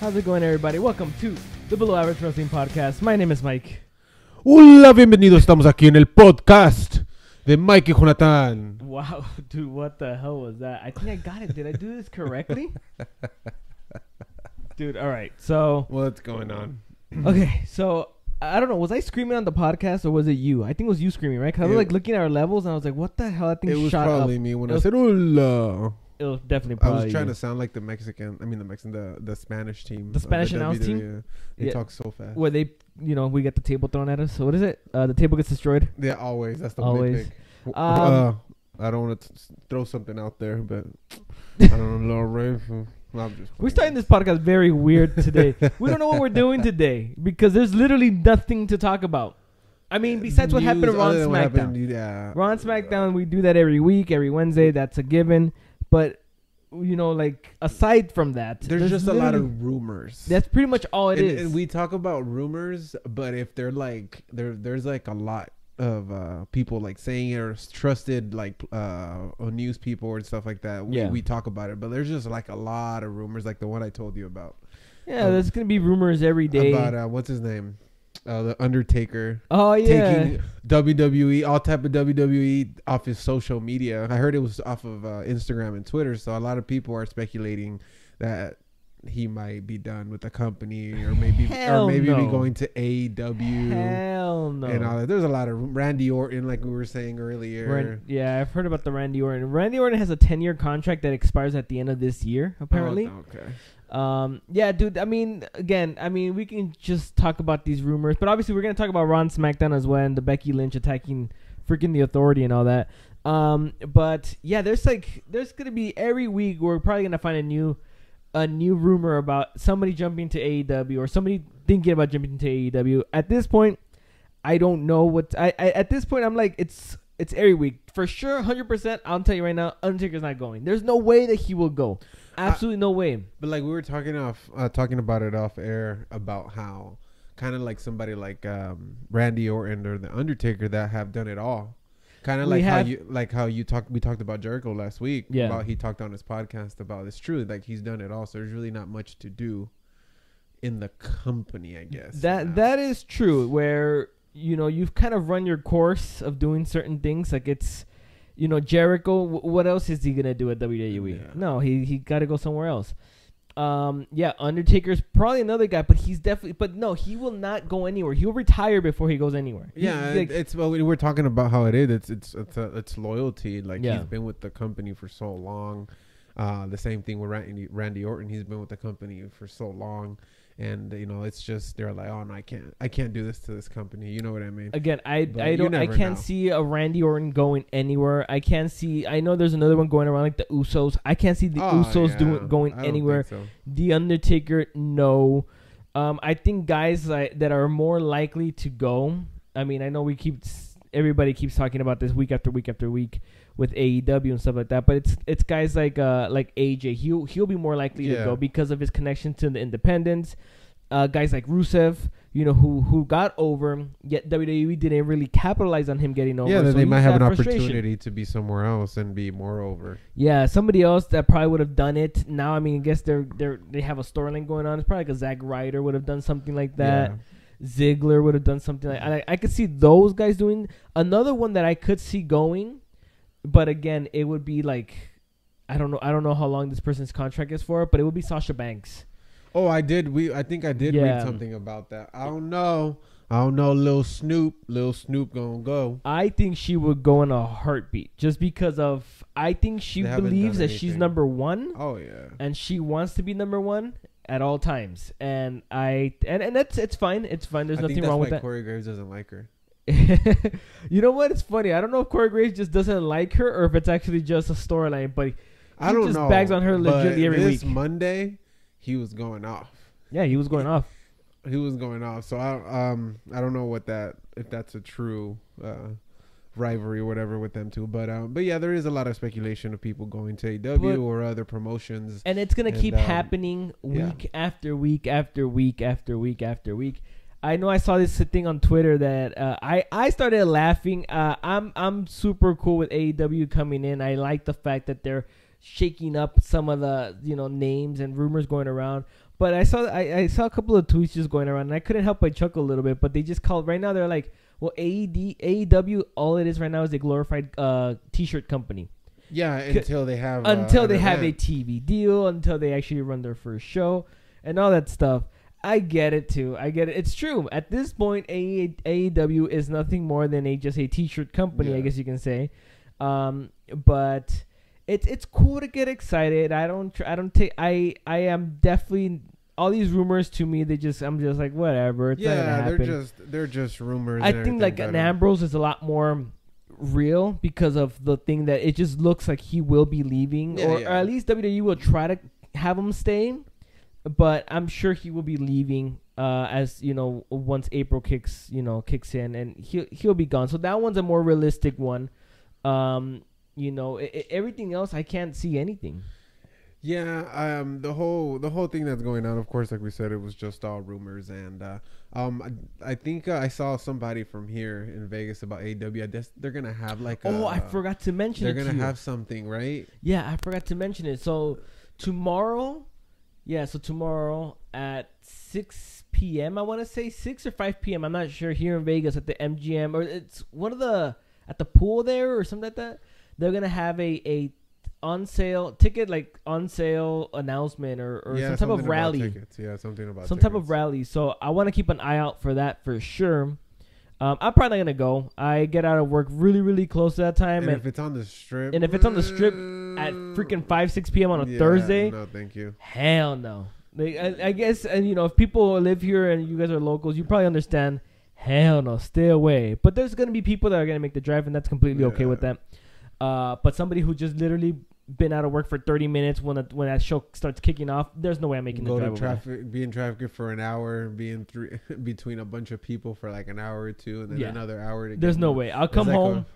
How's it going, everybody? Welcome to the Below Average Wrestling Podcast. My name is Mike. Hola, bienvenidos. Estamos aquí en el podcast de Mike y Jonathan. Wow, dude, what the hell was that? I think I got it. Did I do this correctly? Dude, all right. So, What's going on? okay, so I don't know. Was I screaming on the podcast or was it you? I think it was you screaming, right? Because I was like looking at our levels and I was like, what the hell? That thing It was shot probably up. me when I said hola. It was definitely I probably was trying you. to sound like the Spanish team. The Spanish of announce WWE. team? They Yeah. talk so fast. Where they, we get the table thrown at us. So what is it? The table gets destroyed. Yeah, always. That's the Always. nitpick. I don't want to throw something out there, but I don't know, Ray. We're starting this podcast very weird today. We don't know what we're doing today because there's literally nothing to talk about. I mean, besides what happened on Raw and SmackDown. Raw and SmackDown, we do that every week, every Wednesday. That's a given. But, aside from that, there's just a lot of rumors. That's pretty much all it is. And we talk about rumors, but if they're like, there's like a lot of people like saying it or trusted like news people and stuff like that. We talk about it, but there's just like a lot of rumors, like the one I told you about. Yeah, there's gonna be rumors every day about what's his name, the Undertaker. Oh yeah, taking WWE, all type of WWE off his social media. I heard it was off of Instagram and Twitter, so a lot of people are speculating that he might be done with the company, or maybe be going to AEW. Hell no. And all that. There's a lot of Randy Orton, like we were saying earlier. I've heard about the Randy Orton. Randy Orton has a 10-year contract that expires at the end of this year, apparently. Oh, okay. Yeah, dude. I mean, we can just talk about these rumors, but obviously we're gonna talk about Raw and SmackDown as well, and the Becky Lynch attacking freaking the Authority and all that. But yeah, there's gonna be every week we're probably gonna find a new rumor about somebody jumping to AEW or somebody thinking about jumping to AEW. At this point, I don't know what at this point I'm like it's every week for sure, 100%. I'll tell you right now, Undertaker's not going. There's no way that he will go. Absolutely no way. But like we were talking about it off air about how kind of like somebody like Randy Orton or the Undertaker that have done it all. Kind of like we talked about Jericho last week. Yeah. About he talked on his podcast about it's true, like he's done it all. So there's really not much to do in the company, I guess. That is true. Where you've kind of run your course of doing certain things. Like it's Jericho. What else is he gonna do at WWE? Yeah. No, he got to go somewhere else. Undertaker's probably another guy, but he will not go anywhere. He'll retire before he goes anywhere. We're talking about how it is. It's loyalty. Like he's been with the company for so long. The same thing with Randy Orton. He's been with the company for so long, and it's just they're like, oh no, I can't do this to this company. You know what I mean? Again, I can't see a Randy Orton going anywhere. I know there's another one going around like the Usos. I can't see the Usos going anywhere. So. The Undertaker, no. I think guys that are more likely to go. I mean, I know everybody keeps talking about this week after week after week with AEW and stuff like that, but it's guys like AJ. He'll be more likely to go because of his connection to the independents. Guys like Rusev, who got over, yet WWE didn't really capitalize on him getting over. Yeah, so they might have an opportunity to be somewhere else and be more over. Yeah, somebody else that probably would have done it. Now, I mean, I guess they have a storyline going on. It's probably like a Zack Ryder would have done something like that. Yeah. Ziggler would have done something like I could see those guys doing. Another one that I could see going, but again, it would be like I don't know how long this person's contract is for, but it would be Sasha Banks. Oh, I did. I think I did read something about that. I don't know. Lil Snoop gonna go. I think she would go in a heartbeat just because of. I think she believes that she's number one. Oh yeah. And she wants to be number one at all times, and it's fine. It's fine. There's nothing wrong with that. Corey Graves doesn't like her. You know what? It's funny. I don't know if Corey Graves just doesn't like her or if it's actually just a storyline, but I don't know. Bags on her legitimately every week. This Monday, he was going off. Yeah, he was going off. He was going off. So I don't know if that's a true rivalry or whatever with them two, but yeah, there is a lot of speculation of people going to AEW or other promotions, and it's gonna keep happening week after week after week after week after week. I know I saw this thing on Twitter that I started laughing. I'm super cool with AEW coming in. I like the fact that they're shaking up some of the names and rumors going around. But I saw a couple of tweets just going around, and I couldn't help but chuckle a little bit. But they just called right now. They're like, well, AEW, all it is right now is a glorified T-shirt company. Yeah, until they have a TV deal, until they actually run their first show, and all that stuff. I get it too. I get it. It's true. At this point, AEW is nothing more than just a T-shirt company, I guess you can say. But it's cool to get excited. I am definitely. All these rumors to me, I'm just like, whatever. It's not gonna happen. they're just rumors. I think like an Ambrose is a lot more real because of the thing that it just looks like he will be leaving, or at least WWE will try to have him stay, but I'm sure he will be leaving as once April kicks in, and he'll be gone. So that one's a more realistic one. Everything else I can't see anything. Yeah, the whole thing that's going on, of course, like we said, it was just all rumors, and I think I saw somebody from here in Vegas about AEW. I guess they're gonna have like I forgot to mention they're gonna have something, right? Yeah, I forgot to mention it. So tomorrow at 6 p.m. I want to say 6 or 5 p.m. I'm not sure, here in Vegas at the MGM, or it's one of at the pool there or something like that. They're gonna have a on sale announcement or some type of rally. Something about some type of rally. So I want to keep an eye out for that for sure. I'm probably gonna go. I get out of work really, really close to that time, and if it's on the strip, at freaking 5-6 p.m. on a Thursday, no, thank you. Hell no. I guess, and if people live here and you guys are locals, you probably understand. Hell no, stay away. But there's gonna be people that are gonna make the drive, and that's completely okay with that. But somebody who just literally been out of work for 30 minutes when that show starts kicking off, there's no way I'm making the drive. Go to traffic, be in traffic for an hour, be in between a bunch of people for like an hour or two, and then another hour to get. There's no way. I'll come home.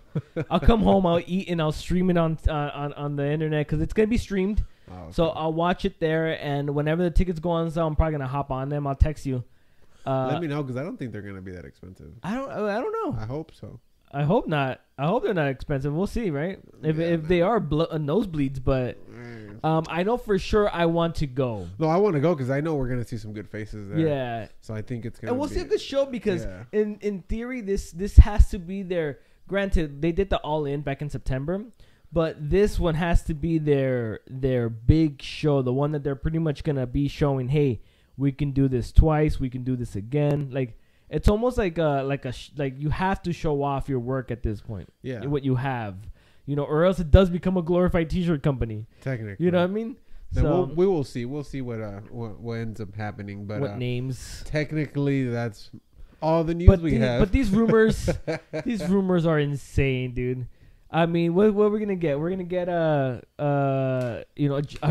I'll eat, and I'll stream it on the internet because it's gonna be streamed. Oh, okay. So I'll watch it there, and whenever the tickets go on sale, I'm probably gonna hop on them. I'll text you. Let me know, because I don't think they're gonna be that expensive. I don't know. I hope so. I hope not. I hope they're not expensive. We'll see, right? If they are nosebleeds, but I know for sure I want to go. No, I want to go because I know we're gonna see some good faces there. Yeah. So I think it's gonna. And we'll see a good show because in theory this has to be their. Granted, they did the All In back in September, but this one has to be their big show, the one that they're pretty much gonna be showing. Hey, we can do this twice. We can do this again. Like. It's almost like you have to show off your work at this point. Yeah. What you have, or else it does become a glorified T-shirt company. Technically. You know what I mean? So we will see. We'll see what ends up happening. But what names? Technically, that's all the news we have. But these rumors, are insane, dude. I mean, what we're gonna get? We're gonna get I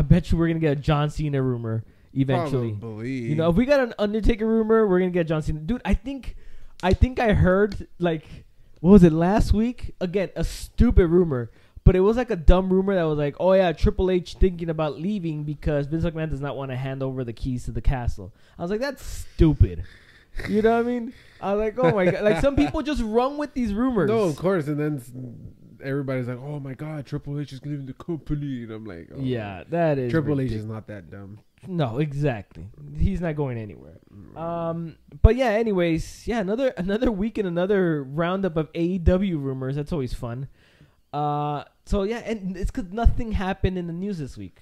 bet you we're gonna get a John Cena rumor. Eventually, probably. If we got an Undertaker rumor, we're gonna get John Cena. Dude, I think I heard what was it last week? Again, a stupid rumor, but it was like a dumb rumor that was like, oh yeah, Triple H thinking about leaving because Vince McMahon does not want to hand over the keys to the castle. I was like, that's stupid. You know what I mean? I was like, oh my god, like some people just run with these rumors. No, of course, and then everybody's like, oh my god, Triple H is leaving the company, and I'm like, oh, yeah, that is Triple ridiculous. H is not that dumb. No, exactly. He's not going anywhere. But yeah, anyways, another week and another roundup of AEW rumors. That's always fun. So yeah, and it's because nothing happened in the news this week,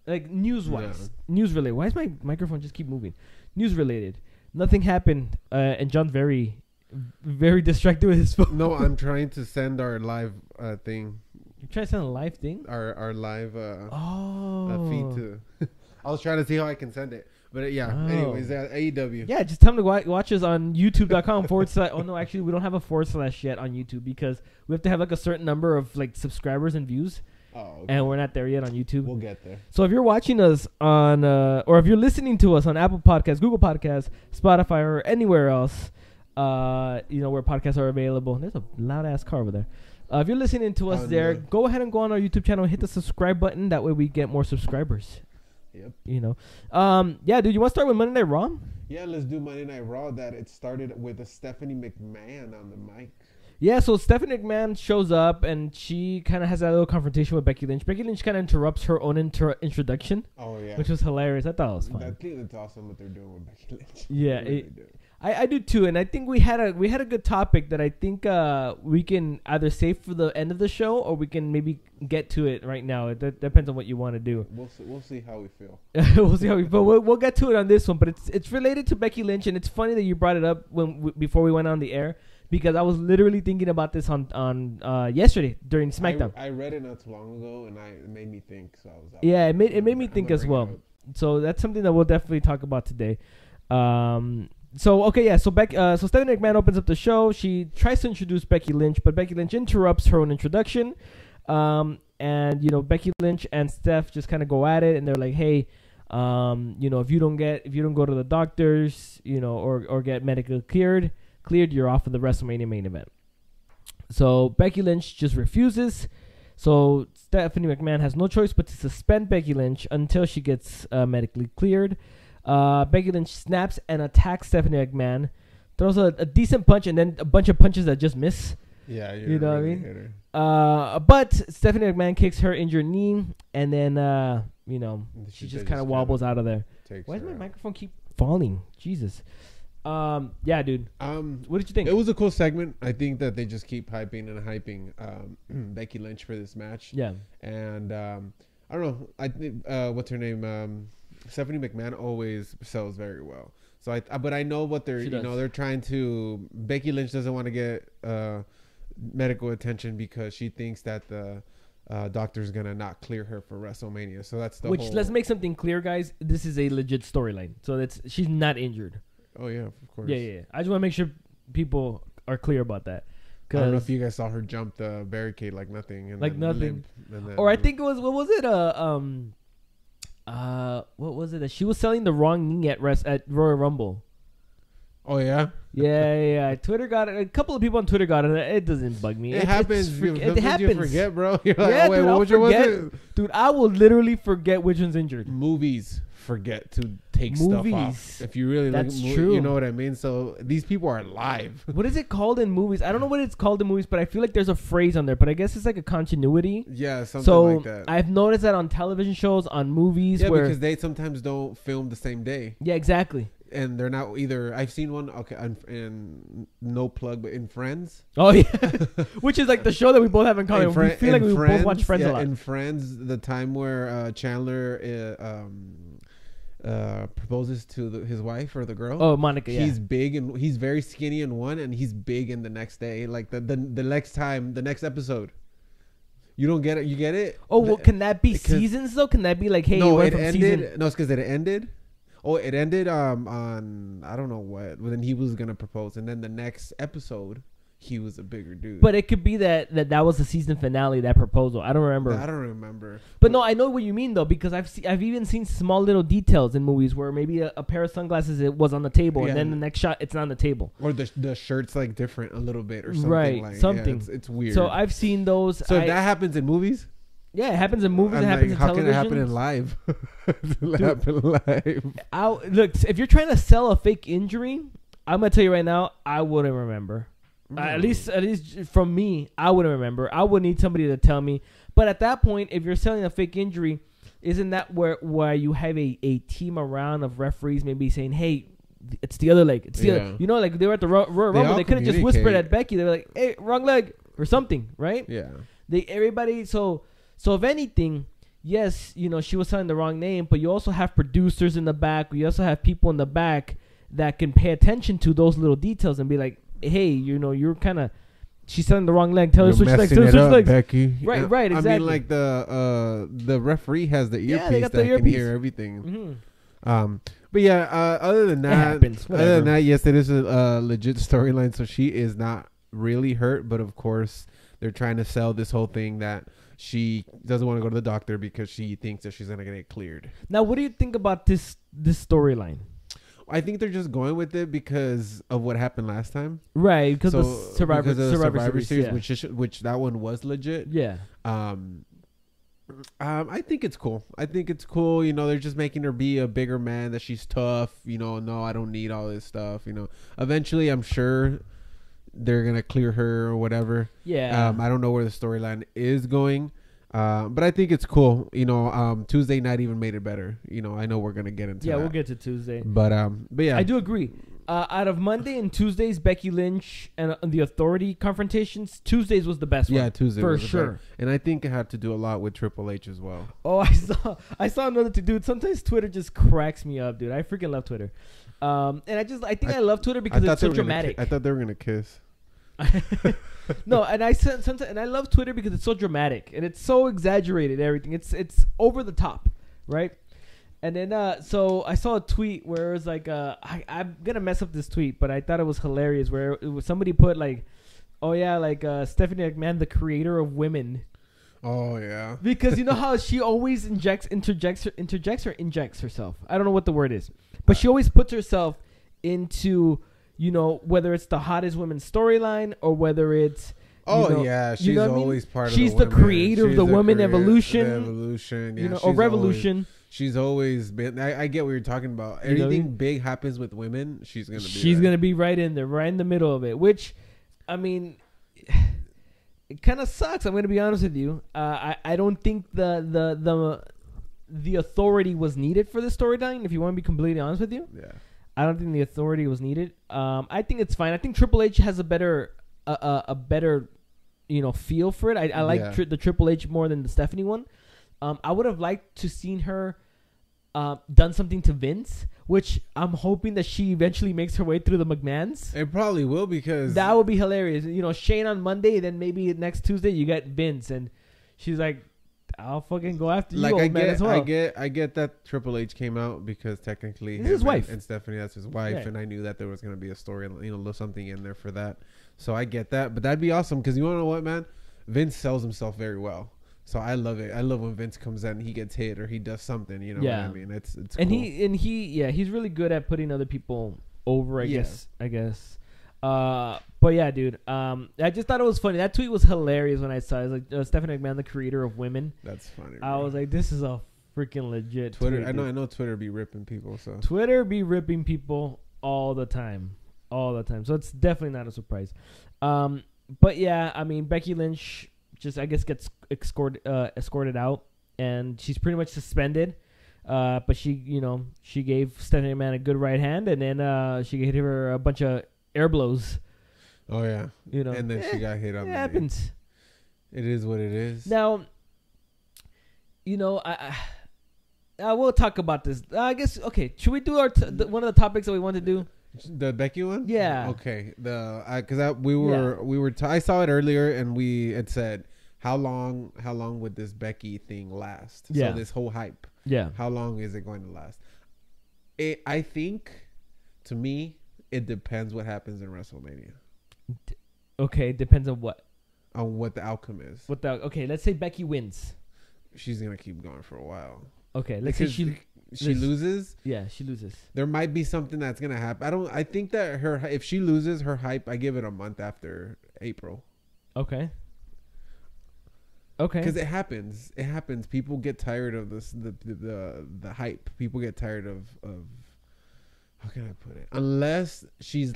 like news-wise, news-related. Why does my microphone just keep moving? News-related. Nothing happened, and John's very, very distracted with his phone. No, I'm trying to send our live thing. You're trying to send a live thing? Our live feed to. I was trying to see how I can send it. But anyways, AEW. Yeah, just tell them to watch us on youtube.com / Oh, no, actually, we don't have a / yet on YouTube because we have to have like a certain number of like subscribers and views. Oh, okay. And we're not there yet on YouTube. We'll get there. So if you're watching us on, or if you're listening to us on Apple Podcasts, Google Podcasts, Spotify, or anywhere else, where podcasts are available. There's a loud-ass car over there. If you're listening to us there, go ahead and go on our YouTube channel and hit the subscribe button. That way we get more subscribers. Yep. Dude, you want to start with Monday Night Raw? Yeah, let's do Monday Night Raw. That it started with a Stephanie McMahon on the mic. Yeah, so Stephanie McMahon shows up and she kind of has that little confrontation with Becky Lynch. Becky Lynch kind of interrupts her own introduction. Oh yeah, which was hilarious. I thought it was fun. I think that's awesome what they're doing with Becky Lynch. Yeah, I do too, and I think we had a good topic that I think we can either save for the end of the show or we can maybe get to it right now. It depends on what you want to do. We'll see how we feel. We'll see how we feel. We'll get to it on this one, but it's related to Becky Lynch, and it's funny that you brought it up before we went on the air. Because I was literally thinking about this on yesterday during SmackDown. I read it not too long ago, and it made me think. So I was like, yeah, it made me think as well. So that's something that we'll definitely talk about today. So Stephanie McMahon opens up the show. She tries to introduce Becky Lynch, but Becky Lynch interrupts her own introduction. And Becky Lynch and Steph just kind of go at it, and they're like, hey. If you don't go to the doctors, or get medically cleared, you're off of the WrestleMania main event. So Becky Lynch just refuses. So Stephanie McMahon has no choice but to suspend Becky Lynch until she gets medically cleared. Becky Lynch snaps and attacks Stephanie McMahon, throws a decent punch and then a bunch of punches that just miss. Yeah, you know what I mean? But Stephanie McMahon kicks her injured knee, and then she just kind of wobbles out of there. Why does my microphone keep falling? Jesus. Yeah, dude. What did you think? It was a cool segment. I think that they just keep hyping Becky Lynch for this match. Yeah. And I don't know. I think what's her name? Stephanie McMahon always sells very well. So but I know what they're trying to. Becky Lynch doesn't want to get medical attention because she thinks that the doctor's gonna not clear her for WrestleMania. So that's let's make something clear, guys. This is a legit storyline. So she's not injured. Oh, yeah, of course. Yeah. I just want to make sure people are clear about that. I don't know if you guys saw her jump the barricade like nothing. And nothing. Or I think it was, what was it? What was it? She was selling the wrong knee at Royal Rumble. Oh, yeah? Yeah. Twitter got it. A couple of people on Twitter got it. It doesn't bug me. It happens. It happens. You forget, bro. You're like, yeah, wait, dude, which one was it? Dude, I will literally forget which one's injured. Movies forget to take stuff off. If you really look, that's true. You know what I mean? So these people are live. What is it called in movies? I don't know what it's called in movies, but I feel like there's a phrase on there. But I guess it's like a continuity. Yeah, something like that. I've noticed that on television shows, on movies. Yeah, because they sometimes don't film the same day. Yeah, exactly. And they're not either. I've seen one. Okay, and no plug, but in Friends. Oh yeah, which is like the show that we both have in common. We feel like we both watch Friends a lot. In Friends, the time where Chandler proposes to his wife or the girl. Oh, Monica. Yeah. He's big and he's very skinny in one, and he's big in the next day. Like the next time, the next episode. You don't get it. You get it. Oh well, can that be seasons though? Can that be like, hey, no, it ended. No, it's because it ended. Oh, it ended on I don't know what. When he was gonna propose, and then the next episode, he was a bigger dude. But it could be that was the season finale, that proposal. I don't remember. But no, I know what you mean though, because I've even seen small little details in movies where maybe a pair of sunglasses it was on the table, and then the next shot it's not on the table, or the shirt's like different a little bit or something. Right, like, something. Yeah, it's weird. So I've seen those. So if that happens in movies. Yeah, it happens in movies. It happens in television. How can it happen in live? Happen live. Look, if you're trying to sell a fake injury, I'm gonna tell you right now, I wouldn't remember. At least from me, I wouldn't remember. I would need somebody to tell me. But at that point, if you're selling a fake injury, isn't that where you have a team around of referees maybe saying, "Hey, it's the other leg. It's the other." You know, like they were at the Royal Rumble, they could have just whispered at Becky. They were like, "Hey, wrong leg," or something, right? Yeah. So if anything, yes, she was selling the wrong name, but you also have producers in the back. You also have people in the back that can pay attention to those little details and be like, hey, you're kind of, she's selling the wrong leg. Tell her switch legs. Tell her switch legs. Becky. Right, exactly. I mean, like the referee has the earpiece that can hear everything. Mm-hmm. But yeah, other than that, yes, it is a legit storyline. So she is not really hurt, but of course they're trying to sell this whole thing that she doesn't want to go to the doctor because she thinks that she's going to get cleared. Now, what do you think about this storyline? I think they're just going with it because of what happened last time. Right, because of the Survivor Series, yeah. which that one was legit. Yeah. I think it's cool. They're just making her be a bigger man, that she's tough. No, I don't need all this stuff. Eventually, I'm sure they're gonna clear her or whatever. Yeah. I don't know where the storyline is going. But I think it's cool. Tuesday night even made it better. I know we're gonna get into that. We'll get to Tuesday. But yeah, I do agree. Out of Monday and Tuesday's Becky Lynch and the Authority confrontations, Tuesday's was the best one. Yeah, Tuesday for was sure. Best. And I think it had to do a lot with Triple H as well. Oh, I saw another dude. Sometimes Twitter just cracks me up, dude. I freaking love Twitter. And I think I love Twitter because it's so dramatic. I thought they were gonna kiss. No, and I love Twitter because it's so dramatic and it's so exaggerated. Everything it's over the top, right? And then so I saw a tweet where it was like I'm gonna mess up this tweet, but I thought it was hilarious. Where it was somebody put like, oh yeah, like Stephanie McMahon, the creator of women. Oh yeah. Because you know how she always interjects herself. I don't know what the word is, but she always puts herself into. Whether it's the hottest women storyline or whether it's she's always part of she's the creator of the woman evolution, or revolution. She's always been. I get what you're talking about. Anything big happens with women, she's gonna be right in there, right in the middle of it. Which, I mean, it kind of sucks. I'm gonna be honest with you. I don't think the Authority was needed for the storyline. If you want to be completely honest with you, yeah. I don't think the Authority was needed. I think it's fine. I think Triple H has a better feel for it. I like the Triple H more than the Stephanie one. I would have liked to seen her done something to Vince, which I'm hoping that she eventually makes her way through the McMahons. It probably will, because that would be hilarious. Shane on Monday, then maybe next Tuesday you get Vince, and she's like, I'll fucking go after you, old man, as well. I get that Triple H came out because technically his wife and Stephanie, that's his wife, yeah. And I knew that there was going to be a story, something in there for that. So I get that, but that'd be awesome because you want to know what, man? Vince sells himself very well. So I love it. I love when Vince comes in and he gets hit or he does something. You know what I mean? It's and cool. He's really good at putting other people over. I guess. But yeah, dude. I just thought it was funny. That tweet was hilarious when I saw it. It was like Stephanie McMahon, the creator of women. That's funny. I was like, this is a freaking legit Twitter. Tweet, I know Twitter be ripping people. So Twitter be ripping people all the time. So it's definitely not a surprise. But yeah, I mean, Becky Lynch just, I guess, gets escorted out, and she's pretty much suspended. But she gave Stephanie McMahon a good right hand, and then she hit her a bunch of air blows. Oh yeah, and then she got hit on. It happens. It is what it is. Now, I will talk about this. I guess. Okay, should we do one of the topics that we want to do? The Becky one? Yeah. Okay. I saw it earlier, and we had said, how long would this Becky thing last? Yeah. So this whole hype. Yeah. How long is it going to last? I think, to me, it depends what happens in WrestleMania. Okay, depends on what? On what the outcome is. Okay, let's say Becky wins. She's gonna keep going for a while. Okay, let's say she loses. Yeah, she loses. There might be something that's gonna happen. I think that if she loses, her hype, I give it a month after April. Okay. Because it happens. It happens. People get tired of this. The hype. People get tired of. How can I put it? Unless she's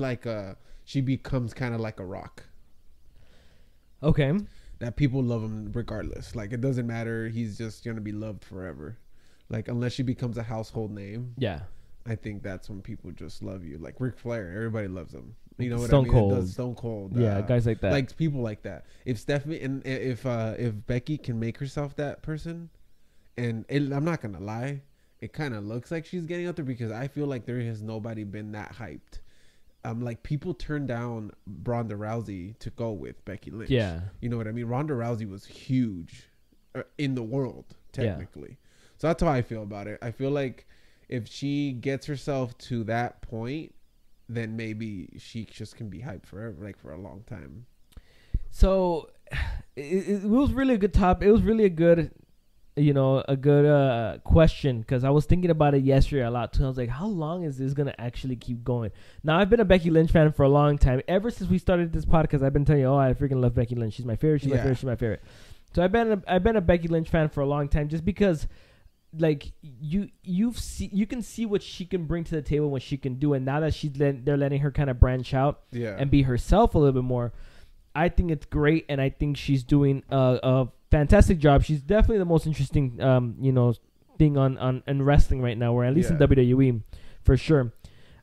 she becomes kind of like a Rock. Okay. That people love him regardless. Like, it doesn't matter. He's just going to be loved forever. Like, unless she becomes a household name. Yeah. I think that's when people just love you. Like Ric Flair. Everybody loves him. You know what Stone I mean? Cold. Stone Cold. Yeah, guys like that. Like people like that. If Stephanie and if Becky can make herself that person, I'm not going to lie. It kind of looks like she's getting out there because I feel like there has nobody been that hyped. Like, people turned down Ronda Rousey to go with Becky Lynch. Yeah. You know what I mean? Ronda Rousey was huge in the world, technically. Yeah. So that's how I feel about it. I feel like if she gets herself to that point, then maybe she just can be hyped forever, like for a long time. So it was really a good topic. It was really a good question, because I was thinking about it yesterday a lot too. I was like, how long is this gonna actually keep going? Now, I've been a Becky Lynch fan for a long time. Ever since we started this podcast, I've been telling you, I freaking love Becky Lynch. She's my favorite. She's my favorite. So I've been a Becky Lynch fan for a long time, just because like you can see what she can bring to the table, what she can do, and now that they're letting her kind of branch out and be herself a little bit more. I think it's great, and I think she's doing a fantastic job. She's definitely the most interesting thing on wrestling right now, or at least in WWE for sure.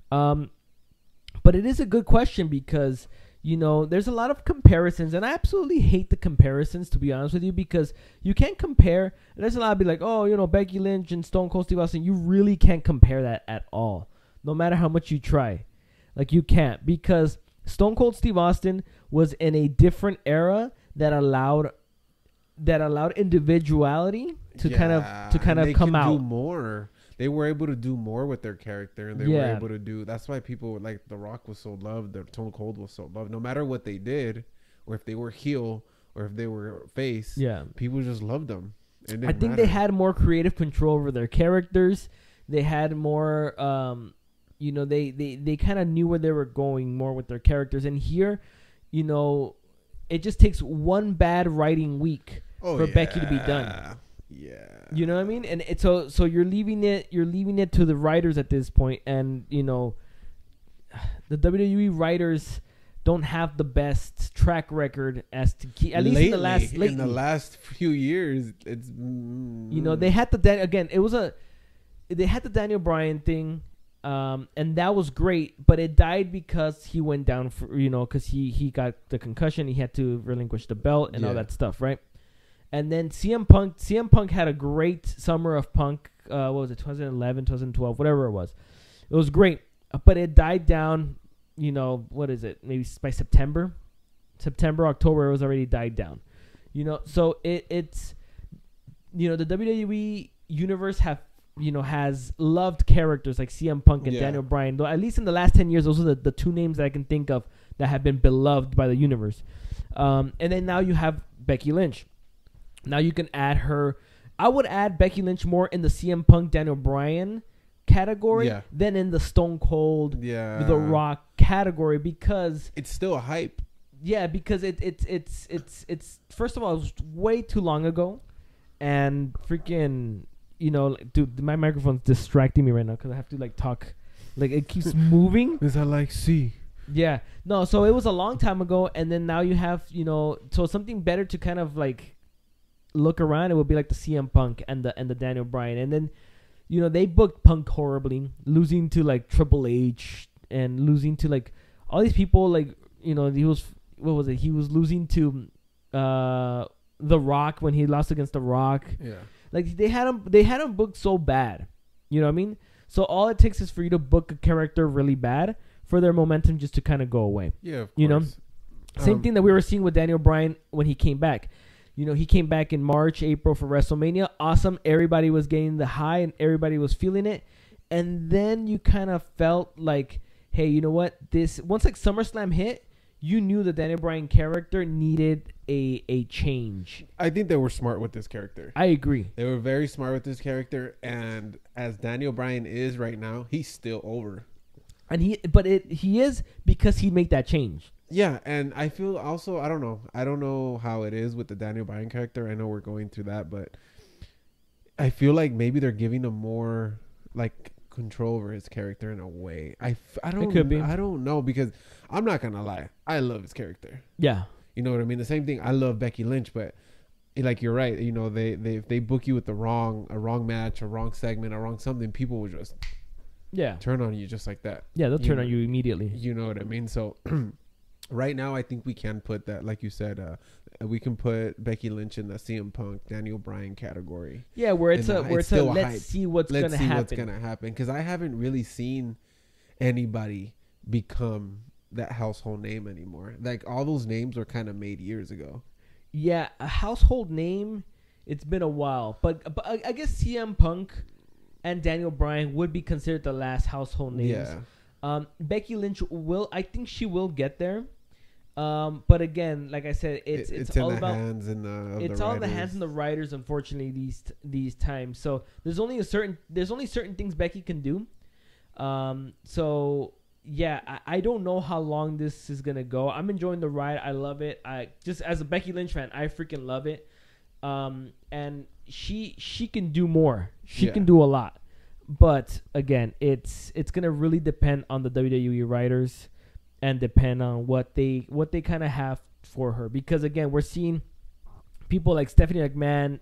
But it is a good question because there's a lot of comparisons, and I absolutely hate the comparisons, to be honest with you, because you can't compare. There's a lot of be like, oh, Becky Lynch and Stone Cold Steve Austin. You really can't compare that at all, no matter how much you try. Like, you can't, because Stone Cold Steve Austin was in a different era that allowed individuality to kind of come out. Do more. They were able to do more with their character, and they were able to do. That's why people like The Rock was so loved. Stone Cold was so loved. No matter what they did, or if they were heel, or if they were face, people just loved them. I think they had more creative control over their characters. They had more, they kind of knew where they were going more with their characters. And here, it just takes one bad writing week for Becky to be done. Yeah. You know what I mean? And so you're leaving it to the writers at this point, and the WWE writers don't have the best track record as to keep, at least in the last few years. It's they had they had the Daniel Bryan thing, and that was great, but it died because he went down for because he got the concussion, he had to relinquish the belt and all that stuff, right? And then CM Punk had a great summer of Punk. What was it, 2011, 2012, whatever it was. It was great, but it died down, what is it, maybe by September, October, it was already died down. So it's, the WWE universe has loved characters like CM Punk and Daniel Bryan. Though at least in the last 10 years, those are the two names that I can think of that have been beloved by the universe. And then now you have Becky Lynch. Now you can add her. I would add Becky Lynch more in the CM Punk, Daniel Bryan category than in the Stone Cold, The Rock category, because it's still a hype. Yeah, because it's first of all, it was way too long ago, and freaking dude, my microphone's distracting me right now because I have to talk, it keeps moving. Is that C? Yeah, no. So it was a long time ago, and then now you have so something better to kind of look around. It would be like the CM Punk and the Daniel Bryan, and then they booked Punk horribly, losing to Triple H and losing to all these people. He was, what was it? He was losing to The Rock when he lost against The Rock. Yeah, they had him booked so bad. You know what I mean? So all it takes is for you to book a character really bad for their momentum just to kind of go away. Yeah, of course. Same thing that we were seeing with Daniel Bryan when he came back. He came back in March, April for WrestleMania. Awesome. Everybody was getting the high and everybody was feeling it. And then you kind of felt like, hey, you know what? Once SummerSlam hit, you knew the Daniel Bryan character needed a change. I think they were smart with this character. I agree. They were very smart with this character. And as Daniel Bryan is right now, he's still over. And he is because he made that change. Yeah, and I feel also, I don't know how it is with the Daniel Bryan character. I know we're going through that, but I feel like maybe they're giving him more control over his character in a way. I don't, it could be. I don't know, because I'm not gonna lie, I love his character. Yeah, you know what I mean. The same thing. I love Becky Lynch, but you're right. They book you with a wrong match, a wrong segment, a wrong something. People will just turn on you just like that. Yeah, they'll turn on you immediately. You know what I mean? So. Right now, I think we can put that, like you said, we can put Becky Lynch in the CM Punk, Daniel Bryan category. Yeah, where it's let's see what's going to happen. What's going to happen, because I haven't really seen anybody become that household name anymore. All those names were kind of made years ago. Yeah, a household name. It's been a while, but I guess CM Punk and Daniel Bryan would be considered the last household names. Yeah. Becky Lynch I think she will get there. But again, like I said, it's all about hands and it's all in the hands and the writers. Unfortunately, these times. So there's only certain things Becky can do. So yeah, I don't know how long this is gonna go. I'm enjoying the ride. I love it. I just, as a Becky Lynch fan, I freaking love it. And she can do more. She can do a lot. But again, it's gonna really depend on the WWE writers and depend on what they kind of have for her. Because again, we're seeing people like Stephanie McMahon,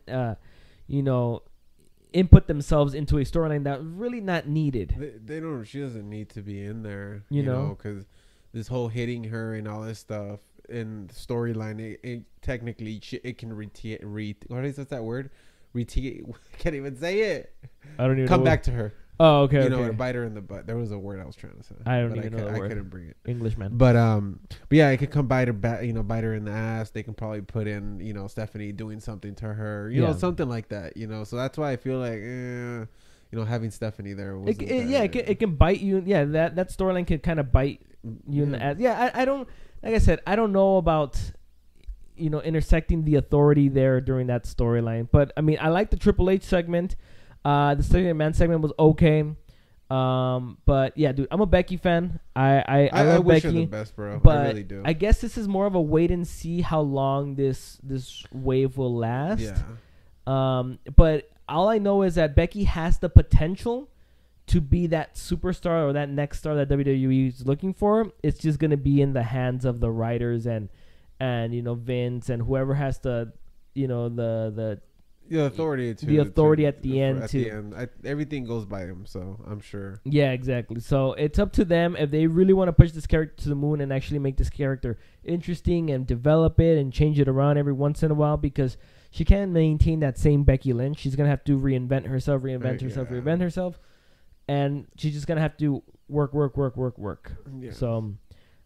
input themselves into a storyline that really not needed. They don't. She doesn't need to be in there. You know, because this whole hitting her and all this stuff in the storyline, it technically it can what is that word? Can't even say it. I don't even come back to her. Oh, okay. To bite her in the butt. There was a word I was trying to say. I don't even know the word. I couldn't bring it. Englishman. But yeah, it could come bite her back. Bite her in the ass. They can probably put in Stephanie doing something to her. Something like that. So that's why I feel like having Stephanie there. It can bite you. Yeah, that storyline can kind of bite you in the ass. Yeah, I don't. Like I said, I don't know about intersecting the Authority there during that storyline. But I mean, I like the Triple H segment. The Stephanie McMahon segment was okay. But yeah, dude, I'm a Becky fan. I love wish Becky. her the best, bro. But I really do. I guess this is more of a wait and see how long this wave will last. Yeah. But all I know is that Becky has the potential to be that superstar or that next star that WWE is looking for. It's just gonna be in the hands of the writers and Vince and whoever has the authority at the end too. Everything goes by him, so I'm sure. Yeah, exactly. So it's up to them if they really want to push this character to the moon and actually make this character interesting and develop it and change it around every once in a while, because she can't maintain that same Becky Lynch. She's gonna have to reinvent herself, and she's just gonna have to work. Yeah. So,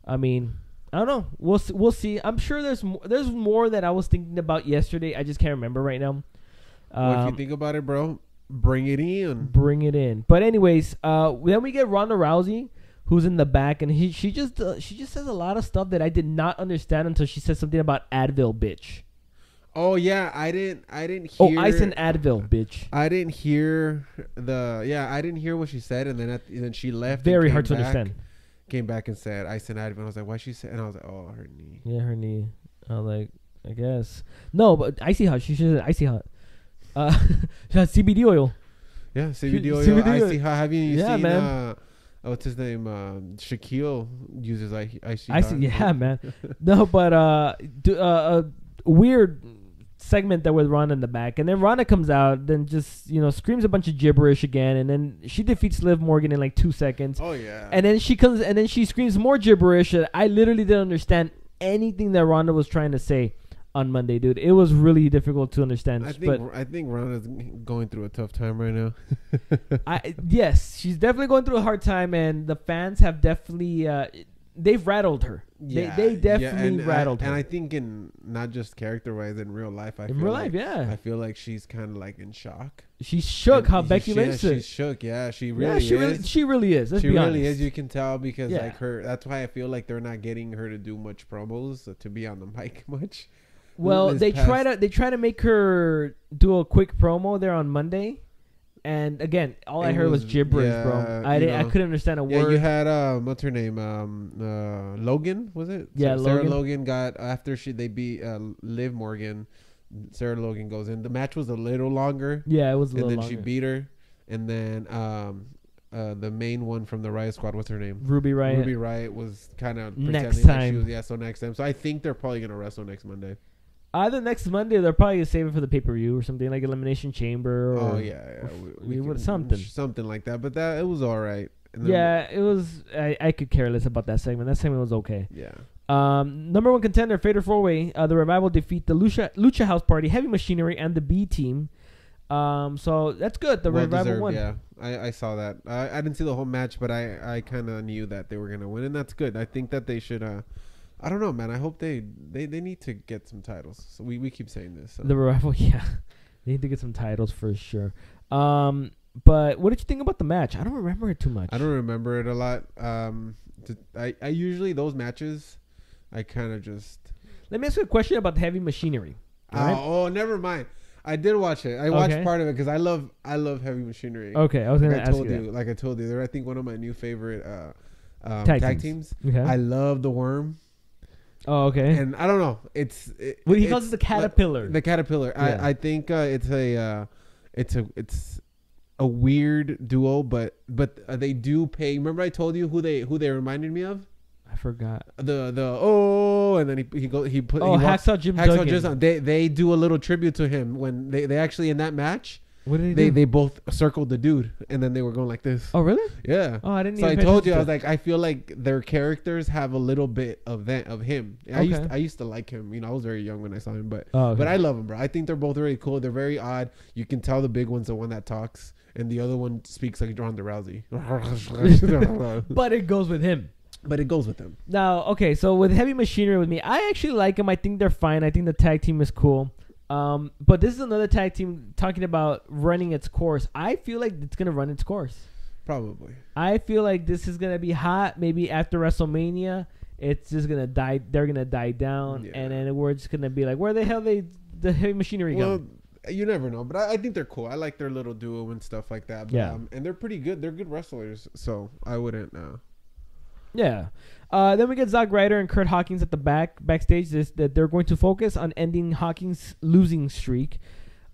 I mean, I don't know. We'll see. I'm sure there's more that I was thinking about yesterday. I just can't remember right now. Well, if you think about it, bro, bring it in. But anyways, then we get Ronda Rousey, who's in the back, and she just says a lot of stuff that I did not understand until she said something about Advil, bitch. Oh yeah, I didn't hear. Oh, ice and Advil, bitch. I didn't hear I didn't hear what she said, and then she left. Very hard to understand. Came back and said ice and Advil. I was like, why she said? And I was like, oh, her knee. Yeah, her knee. I was like, I guess no, but Icy Hot. She should say Icy Hot. She has CBD oil. Yeah, CBD oil. Icy Hot. Have you seen? Man. What's his name? Shaquille uses Icy. Yeah, man. No, but weird segment that with Ronda in the back, and then Ronda comes out, then just screams a bunch of gibberish again, and then she defeats Liv Morgan in like 2 seconds. Oh yeah. And then she comes, and then she screams more gibberish. I literally didn't understand anything that Ronda was trying to say on Monday, dude. It was really difficult to understand. I think Ronda's going through a tough time right now. Yes, she's definitely going through a hard time, and the fans have definitely they've rattled her. Yeah, they definitely rattled her. And I think in not just character-wise, in real life, I feel like she's kind of like in shock. She's shook. How Becky Lynch said. She's shook. Yeah, she really is. She really is. She really is. You can tell because like her. That's why I feel like they're not getting her to do much promos, to be on the mic much. Well, they try to make her do a quick promo there on Monday. And again, all I heard was gibberish, bro. I couldn't understand a word. Yeah, you had what's her name? Logan, was it? Yeah, Sarah Logan got after they beat Liv Morgan. Sarah Logan goes in. The match was a little longer. Yeah, it was a little longer. And then she beat her. And then the main one from the Riot Squad, what's her name? Ruby Riot. Ruby Riot was kind of next time. So next time. So I think they're probably gonna wrestle next Monday. Either next Monday, they're probably gonna save it for the pay-per-view or something like Elimination Chamber. Or something like that. But it was all right. It was. I could care less about that segment. That segment was okay. Yeah. Number one contender, Fatal 4-Way. The Revival defeat the Lucha House Party, Heavy Machinery, and the B Team. So that's good. The Revival won. Yeah, I saw that. I didn't see the whole match, but I kind of knew that they were gonna win, and that's good. I think that they should. I don't know, man. I hope they need to get some titles. So we keep saying this. So. The Revival, yeah. They need to get some titles for sure. But what did you think about the match? I don't remember it too much. I don't remember it a lot. I usually, those matches, I kind of just... Let me ask you a question about Heavy Machinery. Right? Oh, never mind. I did watch it. I watched part of it because I love Heavy Machinery. Okay, I was going to ask you Like I told you, they're I think one of my new favorite tag teams. Okay. I love the Worm. Oh, okay. And I don't know. He calls it the caterpillar. The caterpillar. Yeah. I think it's a weird duo, but they do pay. Remember I told you who they reminded me of? I forgot. And then Hacksaw Jim Duggan. They do a little tribute to him when they actually in that match. What did they do? They both circled the dude, and then they were going like this. Oh, really? Yeah. Oh, I didn't. So I told you, I was like, I feel like their characters have a little bit of him. Okay. I used to like him. You know, I was very young when I saw him, but I love him, bro. I think they're both really cool. They're very odd. You can tell the big one's the one that talks, and the other one speaks like Ronda Rousey. But it goes with him. Now, okay, so with Heavy Machinery with me, I actually like them. I think they're fine. I think the tag team is cool. But this is another tag team talking about running its course. I feel like it's going to run its course. Probably. I feel like this is going to be hot. Maybe after WrestleMania, it's just going to die. They're going to die down. Yeah. And then we're just going to be like, where the hell the Heavy Machinery go? You never know. But I think they're cool. I like their little duo and stuff like that. But, yeah. And they're pretty good. They're good wrestlers. So I wouldn't. Yeah. Then we get Zack Ryder and Kurt Hawkins at the backstage. That they're going to focus on ending Hawkins' losing streak.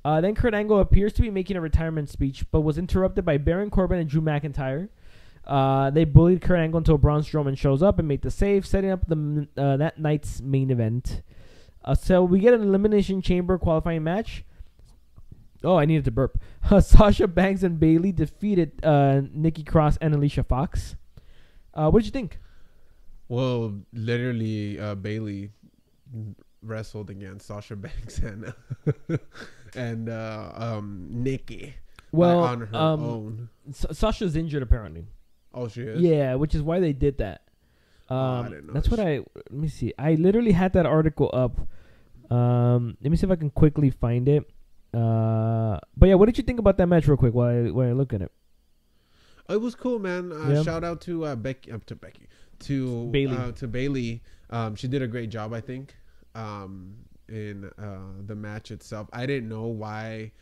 Then Kurt Angle appears to be making a retirement speech, but was interrupted by Baron Corbin and Drew McIntyre. They bullied Kurt Angle until Braun Strowman shows up and made the save, setting up that night's main event. So we get an Elimination Chamber qualifying match. Oh, I needed to burp. Sasha Banks and Bayley defeated Nikki Cross and Alicia Fox. What did you think? Well, literally, Bayley wrestled against Sasha Banks and Nikki. Well, on her own. Sasha's injured apparently. Oh, she is. Yeah, which is why they did that. I didn't know. That's what let me see. I literally had that article up. Let me see if I can quickly find it. But yeah, what did you think about that match, real quick, while I look at it? It was cool, man. Shout out to Becky. To Bayley. She did a great job, I think, in the match itself. I didn't know why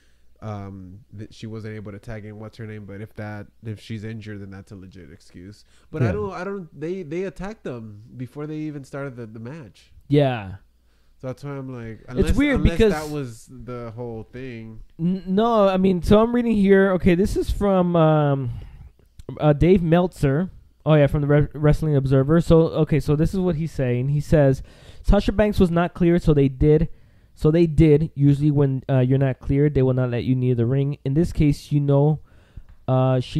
that she wasn't able to tag in what's her name, but if she's injured, then that's a legit excuse. But yeah. I don't. They attacked them before they even started the match. Yeah. So that's why I'm like, it's weird because that was the whole thing. No, I mean, so I'm reading here. Okay, this is from Dave Meltzer. Oh, yeah, from the Wrestling Observer. So this is what he's saying. He says, Sasha Banks was not cleared, so they did. Usually when you're not cleared, they will not let you near the ring. In this case, she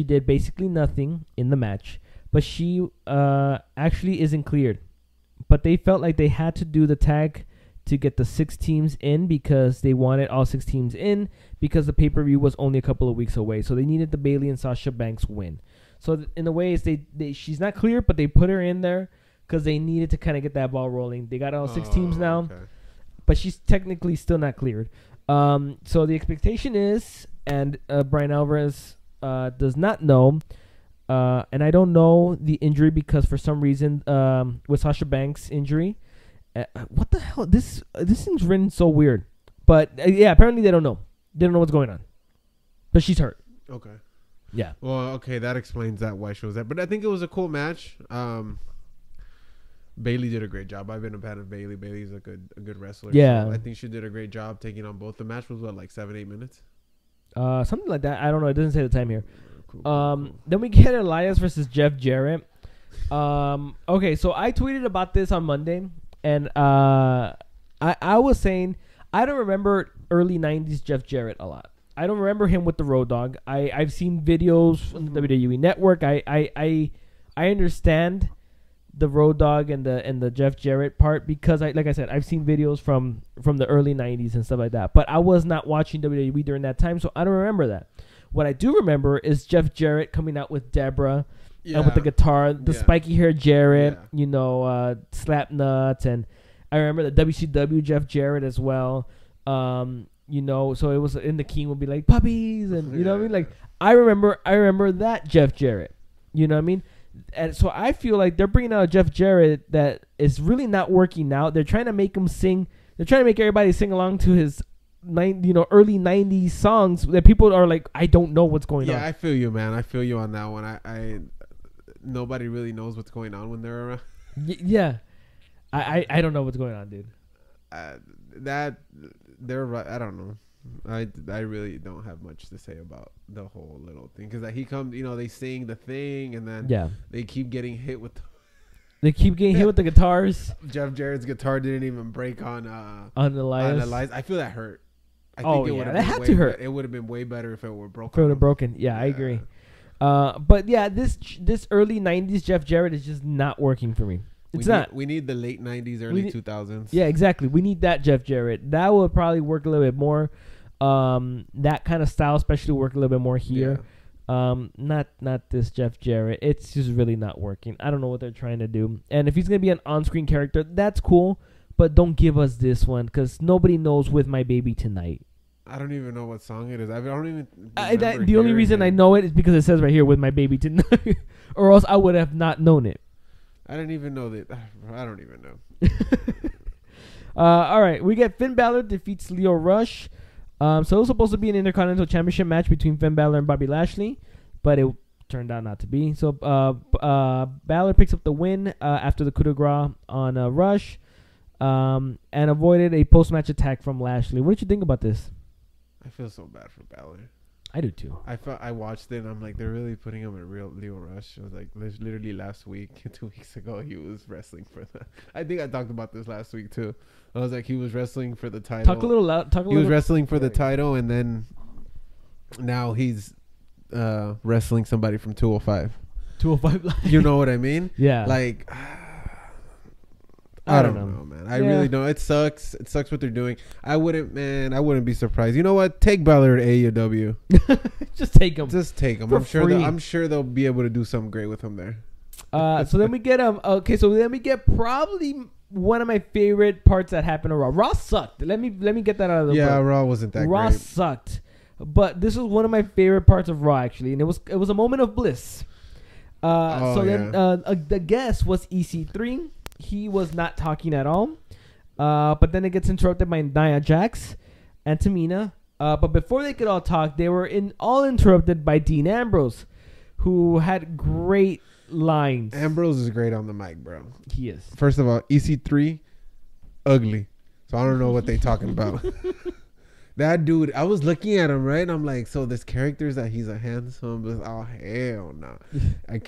did basically nothing in the match. But she actually isn't cleared. But they felt like they had to do the tag to get the 6 teams in because they wanted all 6 teams in because the pay-per-view was only a couple of weeks away. So they needed the Bayley and Sasha Banks win. So in a way, she's not clear, but they put her in there because they needed to kind of get that ball rolling. They got all 6 teams now, but she's technically still not cleared. So the expectation is, and Brian Alvarez does not know, and I don't know the injury because for some reason with Sasha Banks' injury, what the hell? This thing's written so weird. But yeah, apparently they don't know. They don't know what's going on. But she's hurt. Okay. Yeah. Well, okay, that explains why she was there. But I think it was a cool match. Bayley did a great job. I've been a fan of Bayley. Bayley's a good wrestler. Yeah. So I think she did a great job taking on both. The match was like 7-8 minutes? Something like that. I don't know. It doesn't say the time here. Cool. Then we get Elias versus Jeff Jarrett. Okay, so I tweeted about this on Monday, and I was saying I don't remember early 90s Jeff Jarrett a lot. I don't remember him with the Road Dogg. I've seen videos from the WWE Network. I understand the Road Dogg and the Jeff Jarrett part because like I said, I've seen videos from the early 90s and stuff like that. But I was not watching WWE during that time, so I don't remember that. What I do remember is Jeff Jarrett coming out with Deborah and with the guitar, the spiky hair Jarrett, slap nuts, and I remember the WCW Jeff Jarrett as well. So it was in the King would be like puppies and you know what I mean? Like I remember that Jeff Jarrett. You know what I mean? And so I feel like they're bringing out a Jeff Jarrett that is really not working out. They're trying to make him sing. They're trying to make everybody sing along to his early 90s songs that people are like, I don't know what's going on. Yeah, I feel you, man. I feel you on that one. I nobody really knows what's going on when they're around. Yeah. I don't know what's going on, dude. They're right. I don't know. I really don't have much to say about the whole little thing because he comes, they sing the thing and then they keep getting hit with. They keep getting hit with the guitars. Jeff Jarrett's guitar didn't even break on Elias. I feel that hurt. I think that had to hurt. It would have been way better if it were broken. If it would have broken. Yeah, I agree. But yeah, this early 90s Jeff Jarrett is just not working for me. We need the late 90s, early 2000s. Yeah, exactly. We need that Jeff Jarrett. That would probably work a little bit more. That kind of style especially work a little bit more here. Yeah. Not this Jeff Jarrett. It's just really not working. I don't know what they're trying to do. And if he's gonna be an on-screen character, that's cool. But don't give us this one because nobody knows "With My Baby Tonight." I don't even know what song it is. I don't even. The only reason I know it is because it says right here "With My Baby Tonight," or else I would have not known it. I didn't even know that. I don't even know. All right, we get Finn Balor defeats Lio Rush. So it was supposed to be an Intercontinental Championship match between Finn Balor and Bobby Lashley, but it turned out not to be. So Balor picks up the win after the coup de grace on Rush and avoided a post-match attack from Lashley. What did you think about this? I feel so bad for Balor. I do too. I watched it and I'm like, they're really putting him in real Lio Rush. It was like literally last week, 2 weeks ago, he was wrestling for the. I think I talked about this last week too. I was like, he was wrestling for the title. Talk a little loud. He was wrestling for the title, and then now he's wrestling somebody from 205. 205 Live. You know what I mean? Yeah. Like, I don't know, man. I really don't. It sucks. It sucks what they're doing. I wouldn't be surprised. You know what? Take Balor to AEW. Just take him. Just take him. I'm sure they'll be able to do something great with him there. So then we get so then we get probably one of my favorite parts that happened on Raw. Raw sucked. Let me get that out of the way. Yeah, Raw wasn't that great. Raw sucked. But this was one of my favorite parts of Raw actually, and it was a moment of bliss. Then the guest was EC3. He was not talking at all. But then it gets interrupted by Nia Jax and Tamina. But before they could all talk, they were all interrupted by Dean Ambrose, who had great lines. Ambrose is great on the mic, bro. He is. First of all, EC3, ugly. So I don't know what they talking about. That dude, I was looking at him, right? And I'm like, so this character is that he's a handsome, but oh, hell no. I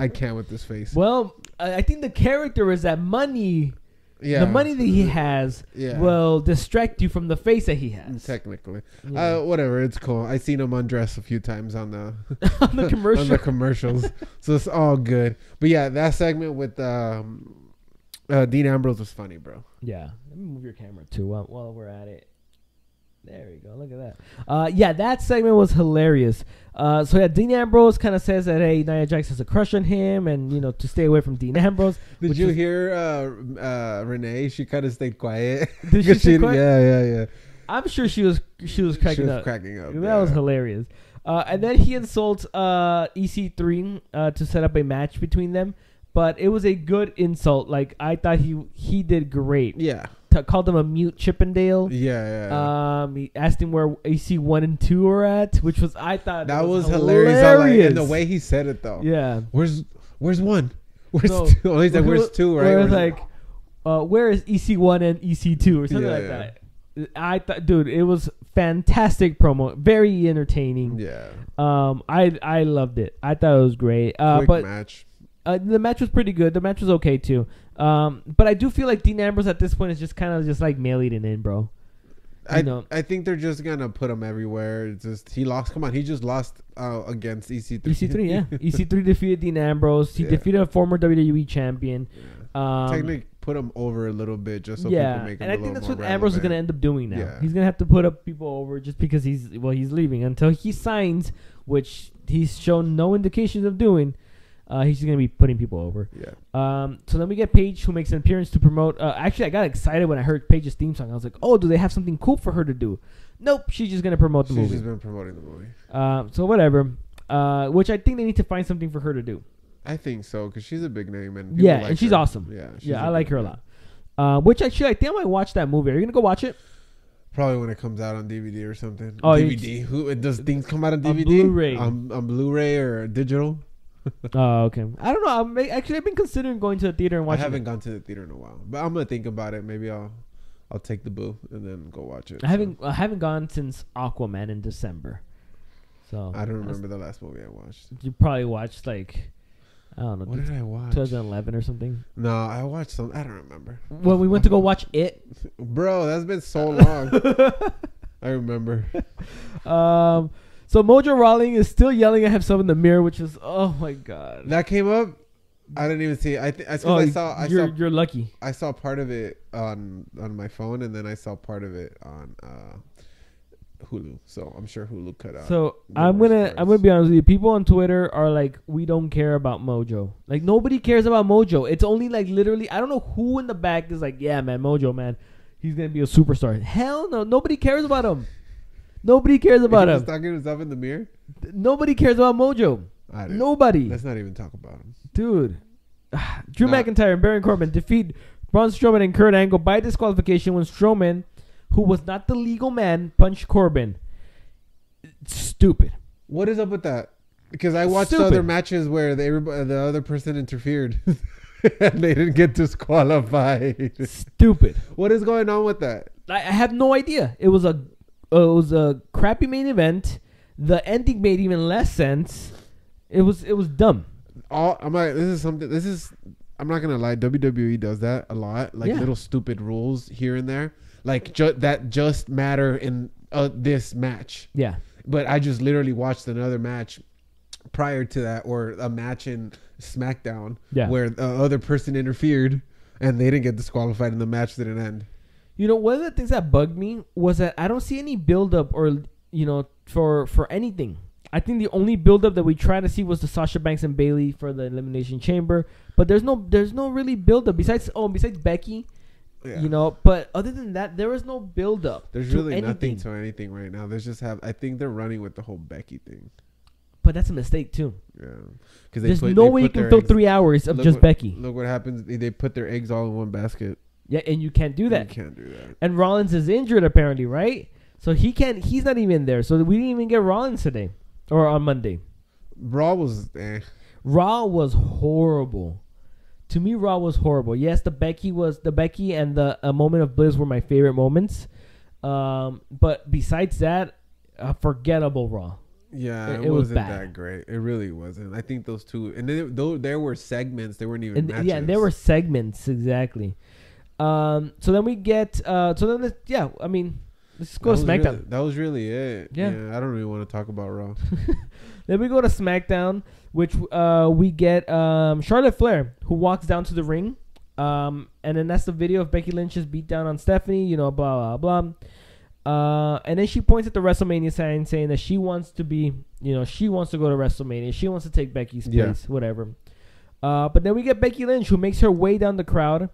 can't with this face. Well, I think the character is that money. Yeah. The money that he has will distract you from the face that he has. Technically. Yeah. Whatever, it's cool. I seen him undress a few times on the on the commercial. on the commercials. So it's all good. But yeah, that segment with Dean Ambrose was funny, bro. Yeah. Let me move your camera too while we're at it. There we go. Look at that. That segment was hilarious. Dean Ambrose kind of says that, hey, Nia Jax has a crush on him and, to stay away from Dean Ambrose. Did you hear Renee? She kind of stayed quiet. Did she stay quiet? Yeah. I'm sure she was cracking up. That was hilarious. And then he insults EC3 to set up a match between them. But it was a good insult. Like, I thought he did great. Yeah. Called him a mute Chippendale. Yeah. He asked him where AC 1 and 2 were at, which was I thought that was hilarious. And the way he said it though. Yeah. Where's 1? Where's 2? Oh, he said where's 2, right? Where like, where is EC 1 and EC 2 or something like that. I thought, dude, it was fantastic promo, very entertaining. Yeah. I loved it. I thought it was great. Quick match. The match was pretty good. The match was okay too. But I do feel like Dean Ambrose at this point is just kind of just like mailing it in, bro. I think they're just gonna put him everywhere. It's just he lost. Come on, he just lost against EC3. EC3, yeah. EC3 defeated Dean Ambrose. He defeated a former WWE champion. Yeah. Technically, put him over a little bit just so people make him a little more relevant. And I think that's what Ambrose is gonna end up doing now. Yeah. He's gonna have to put up people over just because he's leaving until he signs, which he's shown no indications of doing. He's just going to be putting people over. Yeah. So then we get Paige, who makes an appearance to promote. Actually, I got excited when I heard Paige's theme song. I was like, oh, do they have something cool for her to do? Nope. She's just going to promote the movie. She's just been promoting the movie. So whatever. Which I think they need to find something for her to do. I think so, because she's a big name. And and she's her. awesome. Yeah, I like her a lot. Which actually, I think I might watch that movie. Are you going to go watch it? Probably when it comes out on DVD or something. Oh, DVD. Does things come out on DVD? On Blu-ray. On Blu-ray or digital? Oh, okay. I don't know. I've been considering going to the theater and watching. I haven't gone to the theater in a while, but I'm gonna think about it. Maybe I'll take the boo and then go watch it. I haven't gone since Aquaman in December. So I don't remember the last movie I watched. You probably watched like, I don't know. What did I watch? 2011 or something. No, I watched some. I don't remember. When we went to go watch it, bro, that's been so long. I remember. So Mojo Rawley is still yelling at himself in the mirror, which is, oh my god. That came up. I didn't even see it. You're lucky. I saw part of it on my phone, and then I saw part of it on Hulu. So I'm sure Hulu cut out. So I'm gonna be honest with you. People on Twitter are like, we don't care about Mojo. Like nobody cares about Mojo. It's only like literally, I don't know who in the back is like, yeah, man, Mojo, man, he's gonna be a superstar. Hell no, nobody cares about him. Nobody cares about him. He's talking to himself in the mirror. Nobody cares about Mojo. Nobody. Let's not even talk about him, dude. Drew McIntyre and Baron Corbin defeat Braun Strowman and Kurt Angle by disqualification when Strowman, who was not the legal man, punched Corbin. Stupid. What is up with that? Because I watched other matches where the other person interfered and they didn't get disqualified. Stupid. What is going on with that? I have no idea. It was a crappy main event. The ending made even less sense. It was dumb. I'm not gonna lie. WWE does that a lot, like little stupid rules here and there, like that just matter in this match. Yeah. But I just literally watched another match prior to that, or a match in SmackDown, where the other person interfered and they didn't get disqualified and the match didn't end. You know, one of the things that bugged me was that I don't see any build-up or, for anything. I think the only build-up that we tried to see was the Sasha Banks and Bayley for the Elimination Chamber. But there's no really build-up besides Becky, But other than that, there was no build-up. There's really nothing to anything right now. I think they're running with the whole Becky thing. But that's a mistake too. Yeah, because there's no way you can fill 3 hours of just Becky. Look what happens. They put their eggs all in one basket. Yeah, and you can't do that. You can't do that. And Rollins is injured apparently, right? So he's not even there. So we didn't even get Rollins today or on Monday. Raw was Raw was horrible. To me, Raw was horrible. Yes, the Becky and the Moment of Bliss were my favorite moments. But besides that, a forgettable Raw. Yeah, it wasn't that great. It really wasn't. I think those two, and there were segments. They weren't even matches. Yeah, there were segments, exactly. So then we get, let's go to SmackDown. That was really it. Yeah. I don't really want to talk about Raw. Then we go to SmackDown, which we get Charlotte Flair, who walks down to the ring. And then that's the video of Becky Lynch's beat down on Stephanie, blah, blah, blah. And then she points at the WrestleMania sign saying that she wants to be, she wants to go to WrestleMania. She wants to take Becky's place, whatever. But then we get Becky Lynch, who makes her way down the crowd.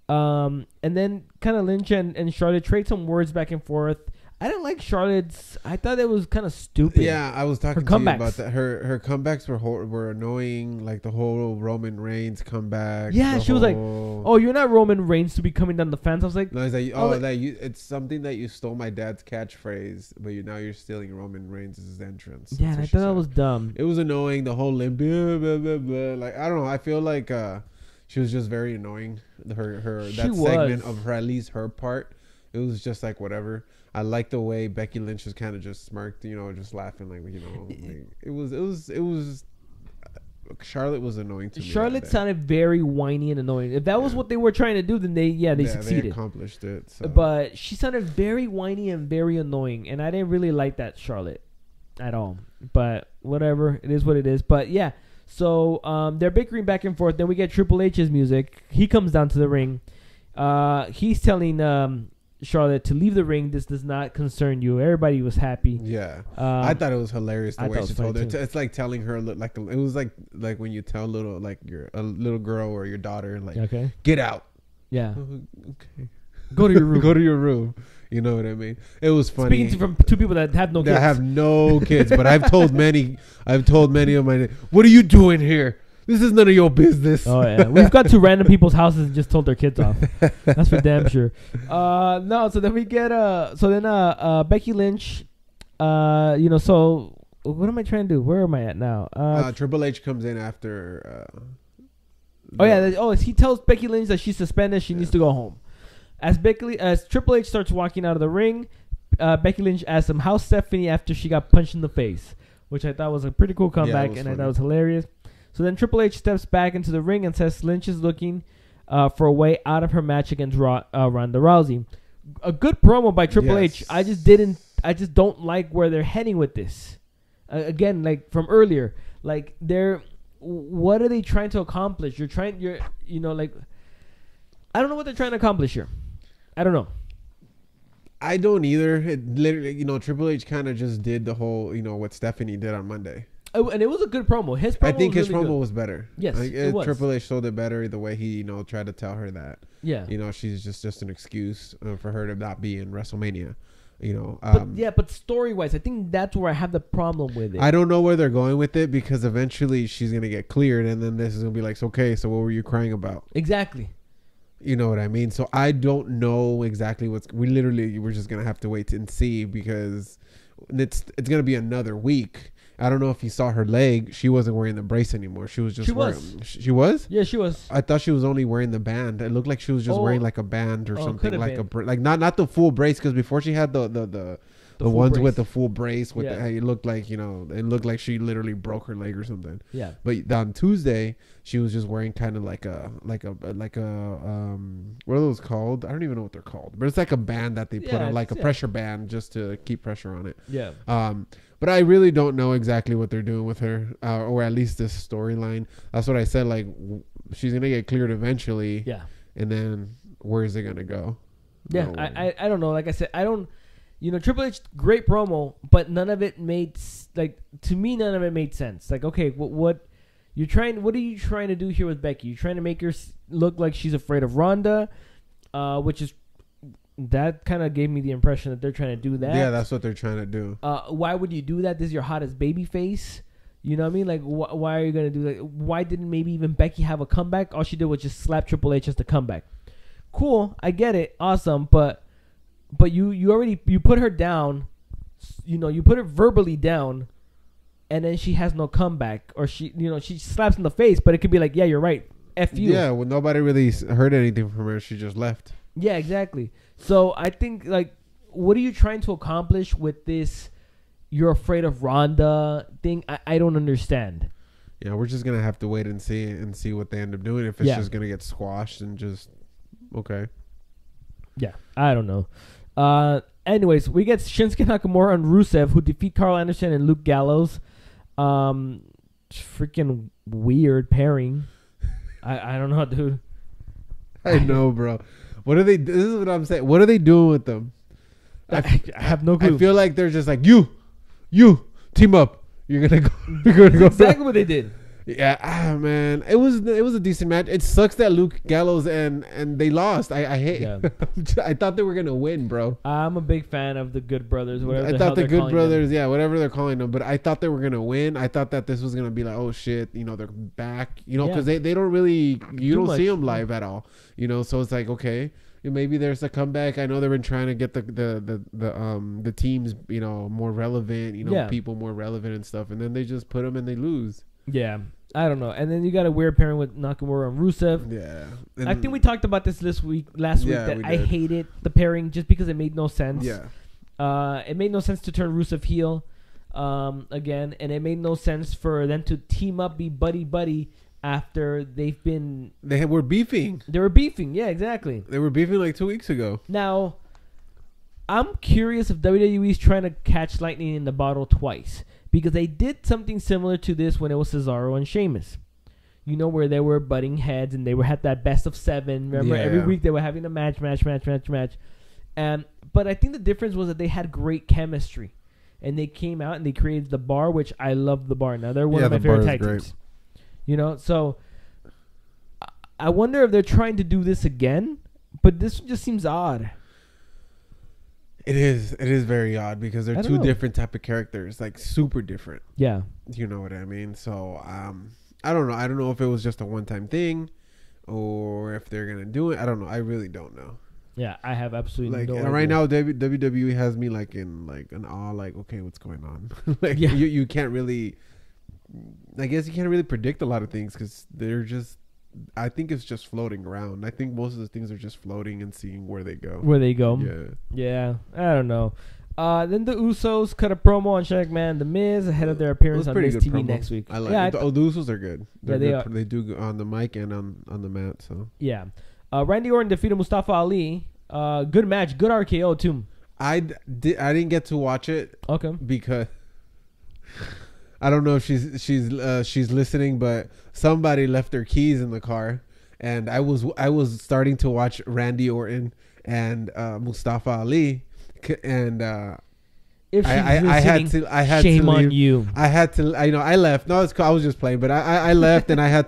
And then kind of Lynch and Charlotte trade some words back and forth. I didn't like Charlotte's. I thought it was kind of stupid. Yeah, I was talking to you about that. Her comebacks were annoying, like the whole Roman Reigns comeback. Yeah, she was like, "Oh, you're not Roman Reigns to be coming down the fence." I was like, "No, it's like, it's something that you stole my dad's catchphrase, but now you're stealing Roman Reigns' entrance." Yeah, and I thought that was dumb. It was annoying. The whole limp, blah, blah, blah, blah. Like I don't know. I feel like she was just very annoying. Segment of her, at least her part, it was just like whatever. I like the way Becky Lynch was kind of just smirked, just laughing, like it was. Charlotte was annoying to me. Charlotte sounded very whiny and annoying. If that was what they were trying to do, then they succeeded. They accomplished it. So. But she sounded very whiny and very annoying, and I didn't really like that Charlotte at all. But whatever, it is what it is. But yeah, so they're bickering back and forth. Then we get Triple H's music. He comes down to the ring. He's telling Charlotte to leave the ring. This does not concern you. Everybody was happy. Yeah, I thought it was hilarious the way she told her. It's like telling her it was like when you tell a little girl or your daughter get out. Yeah. Okay. Go to your room. Go to your room. You know what I mean? It was funny. Speaking from two people that have no kids. That have no kids, but I've told many of my. What are you doing here? This is none of your business. Oh yeah, we've got to random people's houses and just told their kids off. That's for damn sure. So then we get Becky Lynch. So what am I trying to do? Where am I at now? Triple H comes in after. He tells Becky Lynch that she's suspended. She needs to go home. As Triple H starts walking out of the ring, Becky Lynch asks him, how's Stephanie after she got punched in the face? Which I thought was a pretty cool comeback, and funny. I thought it was hilarious. So then Triple H steps back into the ring and says Lynch is looking for a way out of her match against Ronda Rousey. A good promo by Triple H. I just don't like where they're heading with this. Again, like from earlier, like what are they trying to accomplish? I don't know what they're trying to accomplish here. I don't know. I don't either. It literally, Triple H kind of just did the whole, what Stephanie did on Monday. And it was a good promo. His promo I think was his really promo good. Was better. Yes, it was. Triple H sold it better the way he, tried to tell her that. Yeah. She's just an excuse for her to not be in WrestleMania. But story-wise, I think that's where I have the problem with it. I don't know where they're going with it because eventually she's going to get cleared and then this is going to be like, okay, so what were you crying about? Exactly. You know what I mean? So I don't know exactly we're just going to have to wait and see because it's going to be another week. I don't know if you saw her leg. She wasn't wearing the brace anymore. She was just She was? Yeah, she was. I thought she was only wearing the band. It looked like she was just wearing like a band or something like not the full brace because before she had the ones brace. With the full brace with it looked like it looked like she literally broke her leg or something. Yeah. But on Tuesday she was just wearing kind of like a what are those called? I don't even know what they're called. But it's like a band that they put on, like a pressure band just to keep pressure on it. Yeah. But I really don't know exactly what they're doing with her, or at least this storyline. That's what I said. Like, she's gonna get cleared eventually. Yeah. And then where is it gonna go? Yeah, I don't know. Like I said, I don't. Triple H, great promo, but none of it made to me. None of it made sense. Like, okay, what are you trying to do here with Becky? You're trying to make her look like she's afraid of Ronda, which is. That kind of gave me the impression that they're trying to do that. Yeah, that's what they're trying to do. Why would you do that? This is your hottest baby face. You know what I mean? Like, why are you going to do that? Why didn't maybe even Becky have a comeback? All she did was just slap Triple H as the comeback. Cool, I get it. Awesome. But you put her down. You put her verbally down, and then she has no comeback. Or she slaps in the face, but it could be like, yeah, you're right. F you. Yeah, well, nobody really heard anything from her. She just left. Yeah, exactly. So I think, what are you trying to accomplish with this you're afraid of Ronda thing? I don't understand. Yeah, we're just going to have to wait and see what they end up doing. If it's just going to get squashed and just, okay. Yeah, I don't know. Anyways, we get Shinsuke Nakamura and Rusev, who defeat Carl Anderson and Luke Gallows. Freaking weird pairing. I don't know, dude. I know, bro. What are they? This is what I'm saying. What are they doing with them? I have no clue. I feel like they're just like you team up. You're gonna go. You're gonna go. Exactly what they did. Yeah, man. It was a decent match. It sucks that Luke Gallows and they lost. I hate. Yeah. I thought they were gonna win, bro. I'm a big fan of the Good Brothers. Whatever. I thought the Good Brothers, whatever they're calling them. But I thought they were gonna win. I thought that this was gonna be like, oh shit, they're back. Because they don't really don't see them live at all. So it's like, okay, maybe there's a comeback. I know they've been trying to get the teams more relevant. People more relevant and stuff, and then they just put them and they lose. Yeah. I don't know. And then you got a weird pairing with Nakamura and Rusev. Yeah. And I think we talked about this last week that I hated the pairing just because it made no sense. Yeah. It made no sense to turn Rusev heel again, and it made no sense for them to team up, be buddy after they were beefing. They were beefing. Yeah, exactly. They were beefing like 2 weeks ago. Now, I'm curious if WWE's trying to catch lightning in the bottle twice. Because they did something similar to this when it was Cesaro and Sheamus. Where they were butting heads and they had that best of 7. Remember, every week they were having a match. But I think the difference was that they had great chemistry. And they came out and they created the bar, which I love the bar. Now, they're one of my favorite tag teams. So I wonder if they're trying to do this again. But this just seems odd. It is very odd because they're two different type of characters, like super different. Yeah. You know what I mean? So, I don't know. I don't know if it was just a one-time thing or if they're going to do it. I don't know. I really don't know. Yeah, I have absolutely like no idea. right now. WWE has me like in like an awe. Like, okay, what's going on? Like you can't really. I guess you can't really predict a lot of things because they're just. I think it's just floating around. I think most of the things are just floating and seeing where they go. Yeah. I don't know. Then the Usos cut a promo on Shaq Man, The Miz ahead of their appearance on Miz TV promo. Next week. I like it. The Usos are good. They're they good. are. They do on the mic and on the mat. So yeah. Randy Orton defeated Mustafa Ali. Good match. Good RKO too. I didn't get to watch it. Okay. Because I don't know if she's listening, but somebody left their keys in the car, and I was starting to watch Randy Orton and Mustafa Ali, and if she's I had to shame to leave. on you. I left. No, it's cool. I was just playing, but I left and I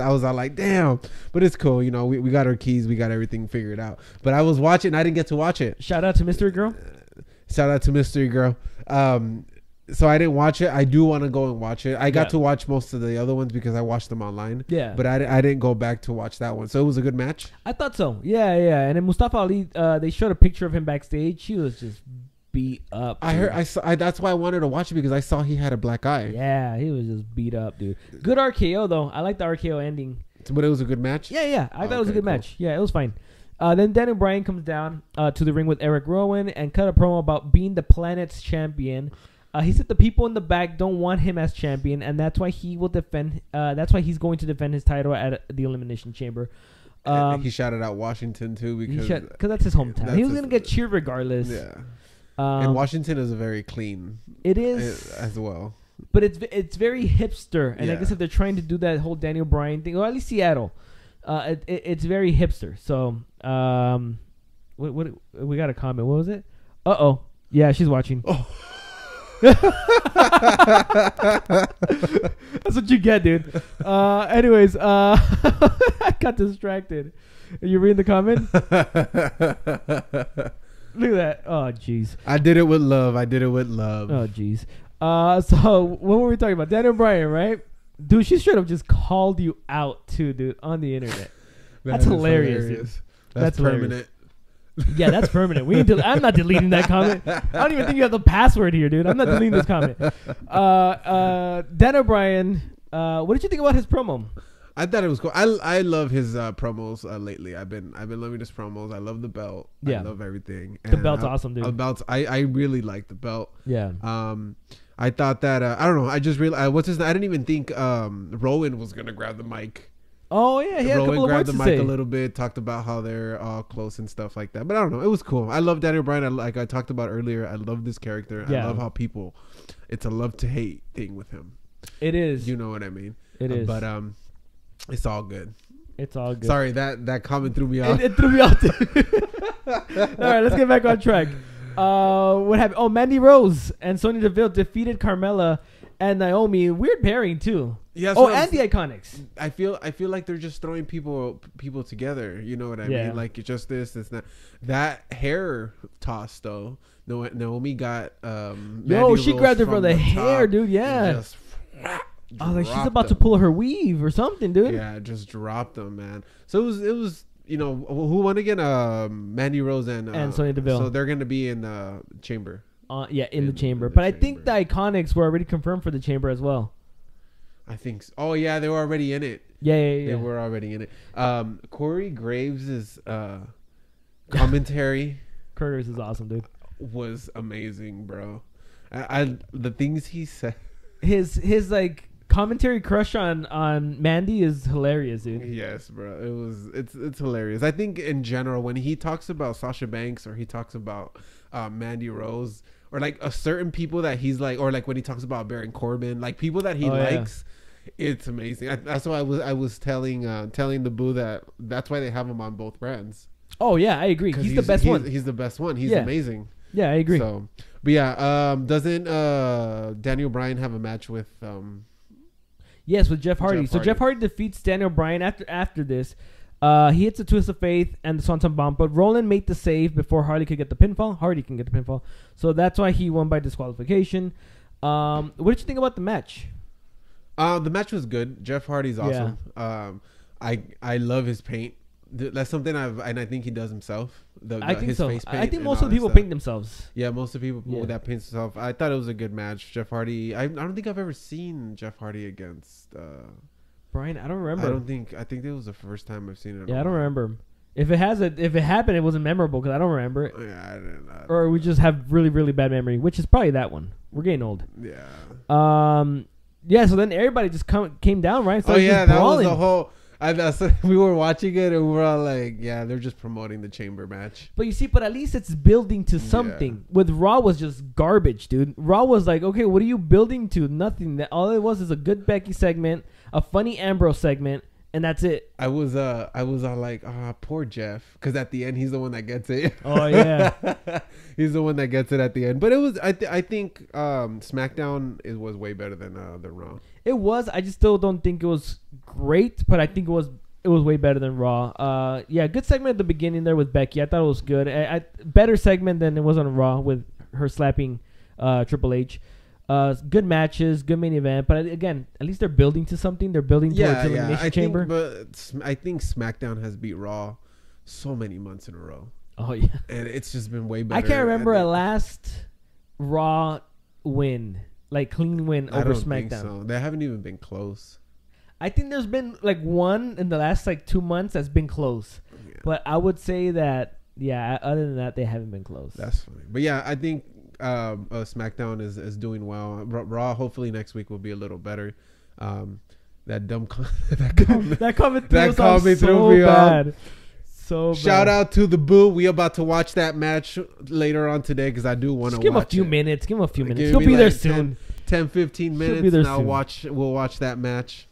was all like, damn, but it's cool. We got our keys, we got everything figured out. But I was watching, I didn't get to watch it. Shout out to Mystery Girl. Shout out to Mystery Girl. So I didn't watch it. I do want to go and watch it. I got to watch most of the other ones because I watched them online. Yeah. But I didn't go back to watch that one. So it was a good match? I thought so. Yeah. And then Mustafa Ali, they showed a picture of him backstage. He was just beat up. Dude. That's why I wanted to watch it because I saw he had a black eye. Yeah, he was just beat up, dude. Good RKO, though. I like the RKO ending. But it was a good match? Yeah. I thought it was a good match. Yeah, it was fine. Then Daniel Bryan comes down to the ring with Eric Rowan and cut a promo about being the planet's champion. He said the people in the back don't want him as champion, and that's why he will defend. That's why he's going to defend his title at the Elimination Chamber. He shouted out Washington too because that's his hometown. He was gonna get cheered regardless. Yeah. And Washington is a very clean. It is as well. But it's very hipster, and I guess if they're trying to do that whole Daniel Bryan thing, or at least Seattle, it's very hipster. So what we got a comment. What was it? Yeah, she's watching. Oh. That's what you get, dude. Anyways, I got distracted. Are you reading the comment? Look at that. Oh, jeez. I did it with love. Oh, jeez. So what were we talking about? Daniel Bryan, right? Dude, she straight up just called you out too, dude, on the internet. That's hilarious. Dude. That's permanent. Yeah, that's permanent. I'm not deleting that comment. I don't even think you have the password here, dude. I'm not deleting this comment. Daniel Bryan, what did you think about his promo? I thought it was cool. I love his promos lately. I've been loving his promos. I love the belt. Yeah. I love everything. The belt's awesome, dude. I really like the belt. Yeah. I thought that I don't know. I just really I didn't even think Rowan was gonna grab the mic. Oh yeah, he had a couple of words to say. Grabbed the mic a little bit, talked about how they're all close and stuff like that. But I don't know, it was cool. I love Daniel Bryan. Like I talked about earlier, I love this character. Yeah. I love how it's a love to hate thing with him. It is. You know what I mean? It is. But it's all good. It's all good. Sorry, that comment threw me off. It threw me off. All right, let's get back on track. What happened? Oh, Mandy Rose and Sonya Deville defeated Carmella and Naomi. Weird pairing too. Yeah. And the Iconics. I feel like they're just throwing people together. You know what I mean? Like it's just this. It's not that hair toss though. Naomi got she grabbed her from the hair, dude. Yeah. Just, like she's about to pull her weave or something, dude. Yeah, just dropped them, man. So it was. You know who won again? Mandy Rose and Sonya Deville. So they're gonna be in the chamber. In the chamber. But I think the Iconics were already confirmed for the chamber as well. I think so. Oh yeah, they were already in it. Yeah. They were already in it. Corey Graves' commentary. Curtis is awesome, dude. Was amazing, bro. The things he said. His like commentary crush on Mandy is hilarious, dude. Yes, bro. It's hilarious. I think in general when he talks about Sasha Banks or he talks about Mandy Rose or like a certain people that he's like, or like when he talks about Baron Corbin, like people that he likes, it's amazing. That's why I was telling the boo that's why they have him on both brands. Oh yeah, I agree. He's the best one. He's the best one. He's amazing. Yeah, I agree. So, but yeah, doesn't Daniel Bryan have a match with Yes, with Jeff Hardy. So Jeff Hardy defeats Daniel Bryan after this. He hits a twist of faith and the Swanton Bomb, but Roland made the save before Hardy could get the pinfall. Hardy can get the pinfall. So that's why he won by disqualification. What did you think about the match? The match was good. Jeff Hardy's awesome. Yeah. I love his paint. That's something I think he does himself. I think his so. face paint I think and most all of the that people stuff. paint themselves. Yeah, most of the people that paint themselves. I thought it was a good match. Jeff Hardy. I don't think I've ever seen Jeff Hardy against Brian. I don't remember. I think it was the first time I've seen it. Yeah, I don't remember. If it happened, it wasn't memorable because I don't remember it. Yeah, I didn't. Or we just have really, really bad memory, which is probably that one. We're getting old. Yeah. Yeah. So then everybody just came down, right? So that was the whole. We were watching it and we were all like, yeah, they're just promoting the chamber match. But you see, at least it's building to something. Yeah. With Raw was just garbage, dude. Raw was like, okay, what are you building to? Nothing. All it was is a good Becky segment, a funny Ambrose segment, and that's it. I was all like, poor Jeff, because at the end he's the one that gets it. Oh yeah, he's the one that gets it at the end. But it was, I think SmackDown was way better than Raw. It was. I just still don't think it was great, but I think it was way better than Raw. Yeah, good segment at the beginning there with Becky. I thought it was good. Better segment than it was on Raw with her slapping Triple H. Good matches, good main event, but again, at least they're building to something. They're building towards Elimination Chamber. But I think SmackDown has beat Raw so many months in a row. Oh yeah, and it's just been way better. I can't remember a last Raw win, like clean win over SmackDown. Think so. They haven't even been close. I think there's been like one in the last like 2 months that's been close, but I would say that other than that, they haven't been close. That's funny, but yeah, I think. SmackDown is doing well. Raw hopefully next week will be a little better. That dumb that comment threw me bad. So shout out to the Boo. We about to watch that match later on today because I do want to watch it. Give him a few minutes. He'll be there soon. 10-15 minutes and we'll watch that match.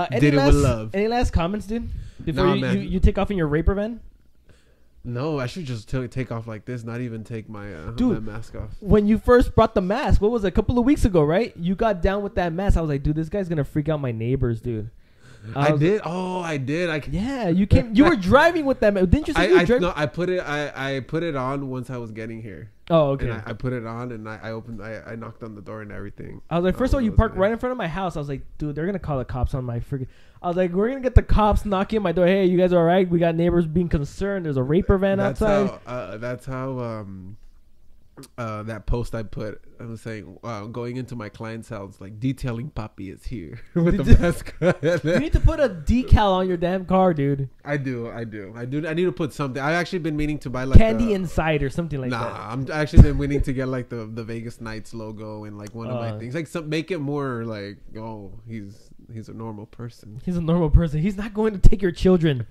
Did it with love. Any last comments, dude? Before you take off in your raper van? No, I should just take off like this, not even take my my mask off. When you first brought the mask, what was it, a couple of weeks ago, right? You got down with that mask. I was like, dude, this guy's going to freak out my neighbors, dude. I did. Yeah, you came. You were driving with that mask. Didn't you say you were driving? No, I put it on once I was getting here. Oh, okay. And I put it on and I knocked on the door and everything. I was like, first of all, you parked right in front of my house. I was like, dude, they're going to call the cops on my freaking... I was like, we're going to get the cops knocking on my door. Hey, you guys all right? We got neighbors being concerned. There's a raper van outside. That's how that post I put, I was saying, going into my client's house, like, detailing Papi is here with the mask. You need to put a decal on your damn car, dude. I do. I need to put something. I've actually been meaning to buy like Candy Inside or something like that. Nah, I'm actually been meaning to get like the Vegas Knights logo and like one of my things. Like make it more like, oh, he's a normal person. He's a normal person. He's not going to take your children.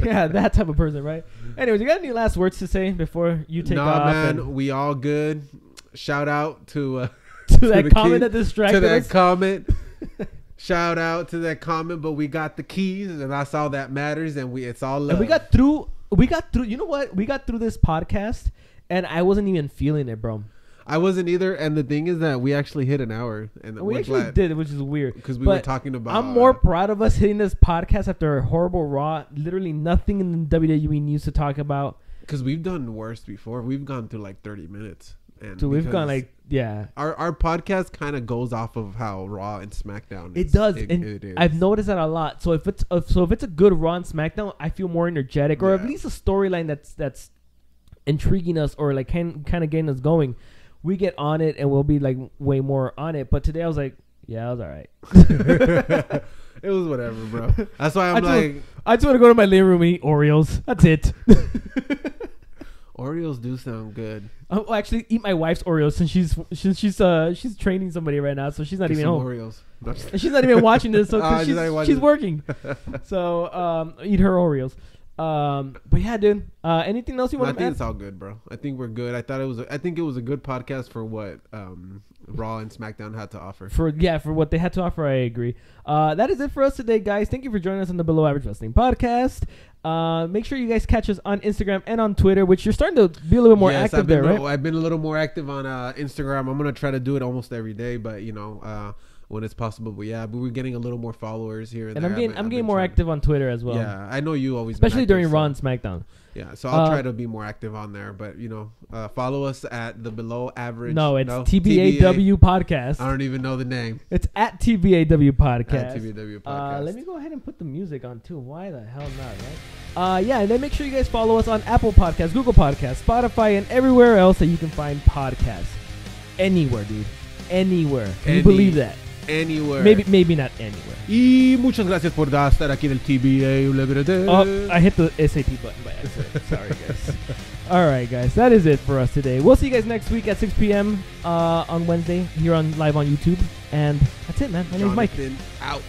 Yeah, that type of person, right? Anyways, you got any last words to say before you take off? Nah, man, we all good. Shout out to that comment that distracted us. Comment. Shout out to that comment, but we got the keys, and that's all that matters. And it's all love. And we got through. You know what? We got through this podcast, and I wasn't even feeling it, bro. I wasn't either, and the thing is that we actually hit an hour, and we actually did, which is weird because we were talking about. I'm more proud of us hitting this podcast after a horrible Raw. Literally nothing in the WWE news to talk about. Because we've done worse before. We've gone through like 30 minutes, and so we've gone like Our podcast kind of goes off of how Raw and SmackDown. It does, and it is. I've noticed that a lot. So if it's a good Raw and SmackDown, I feel more energetic, or at least a storyline that's intriguing us, or like kind of getting us going. We get on it and we'll be like way more on it. But today I was like, yeah, I was all right. It was whatever, bro. That's why I just want to go to my living room and eat Oreos. That's it. Oreos do sound good. I'll actually eat my wife's Oreos since she's training somebody right now, so she's not even home. Oreos. She's not even watching this, so she's working. So eat her Oreos. But yeah, dude. Anything else you want to add? I think it's all good, bro. I think we're good. I think it was a good podcast for what Raw and SmackDown had to offer. For what they had to offer, I agree. That is it for us today, guys. Thank you for joining us on the Below Average Wrestling Podcast. Make sure you guys catch us on Instagram and on Twitter, which you're starting to be a little more active there, right? I've been a little more active on Instagram. I'm gonna try to do it almost every day, but when it's possible. But yeah, we're getting a little more followers here and there. I'm getting more active on Twitter as well. Yeah, I know you always, especially during Raw and SmackDown. Yeah, so I'll try to be more active on there. But follow us at the Below Average. No, it's TBAW Podcast. I don't even know the name. It's at TBAW Podcast. At TBAW Podcast. Let me go ahead and put the music on too. Why the hell not, right? Yeah, and then make sure you guys follow us on Apple Podcasts, Google Podcasts, Spotify, and everywhere else that you can find podcasts. Anywhere, dude. Anywhere. Can you believe that? Anywhere. Maybe not anywhere. Y muchas gracias por estar aquí del TBA. Oh, I hit the SAT button by accident. Sorry, guys. All right, guys. That is it for us today. We'll see you guys next week at 6 p.m. On Wednesday here on live on YouTube. And that's it, man. My name's Mike. Out.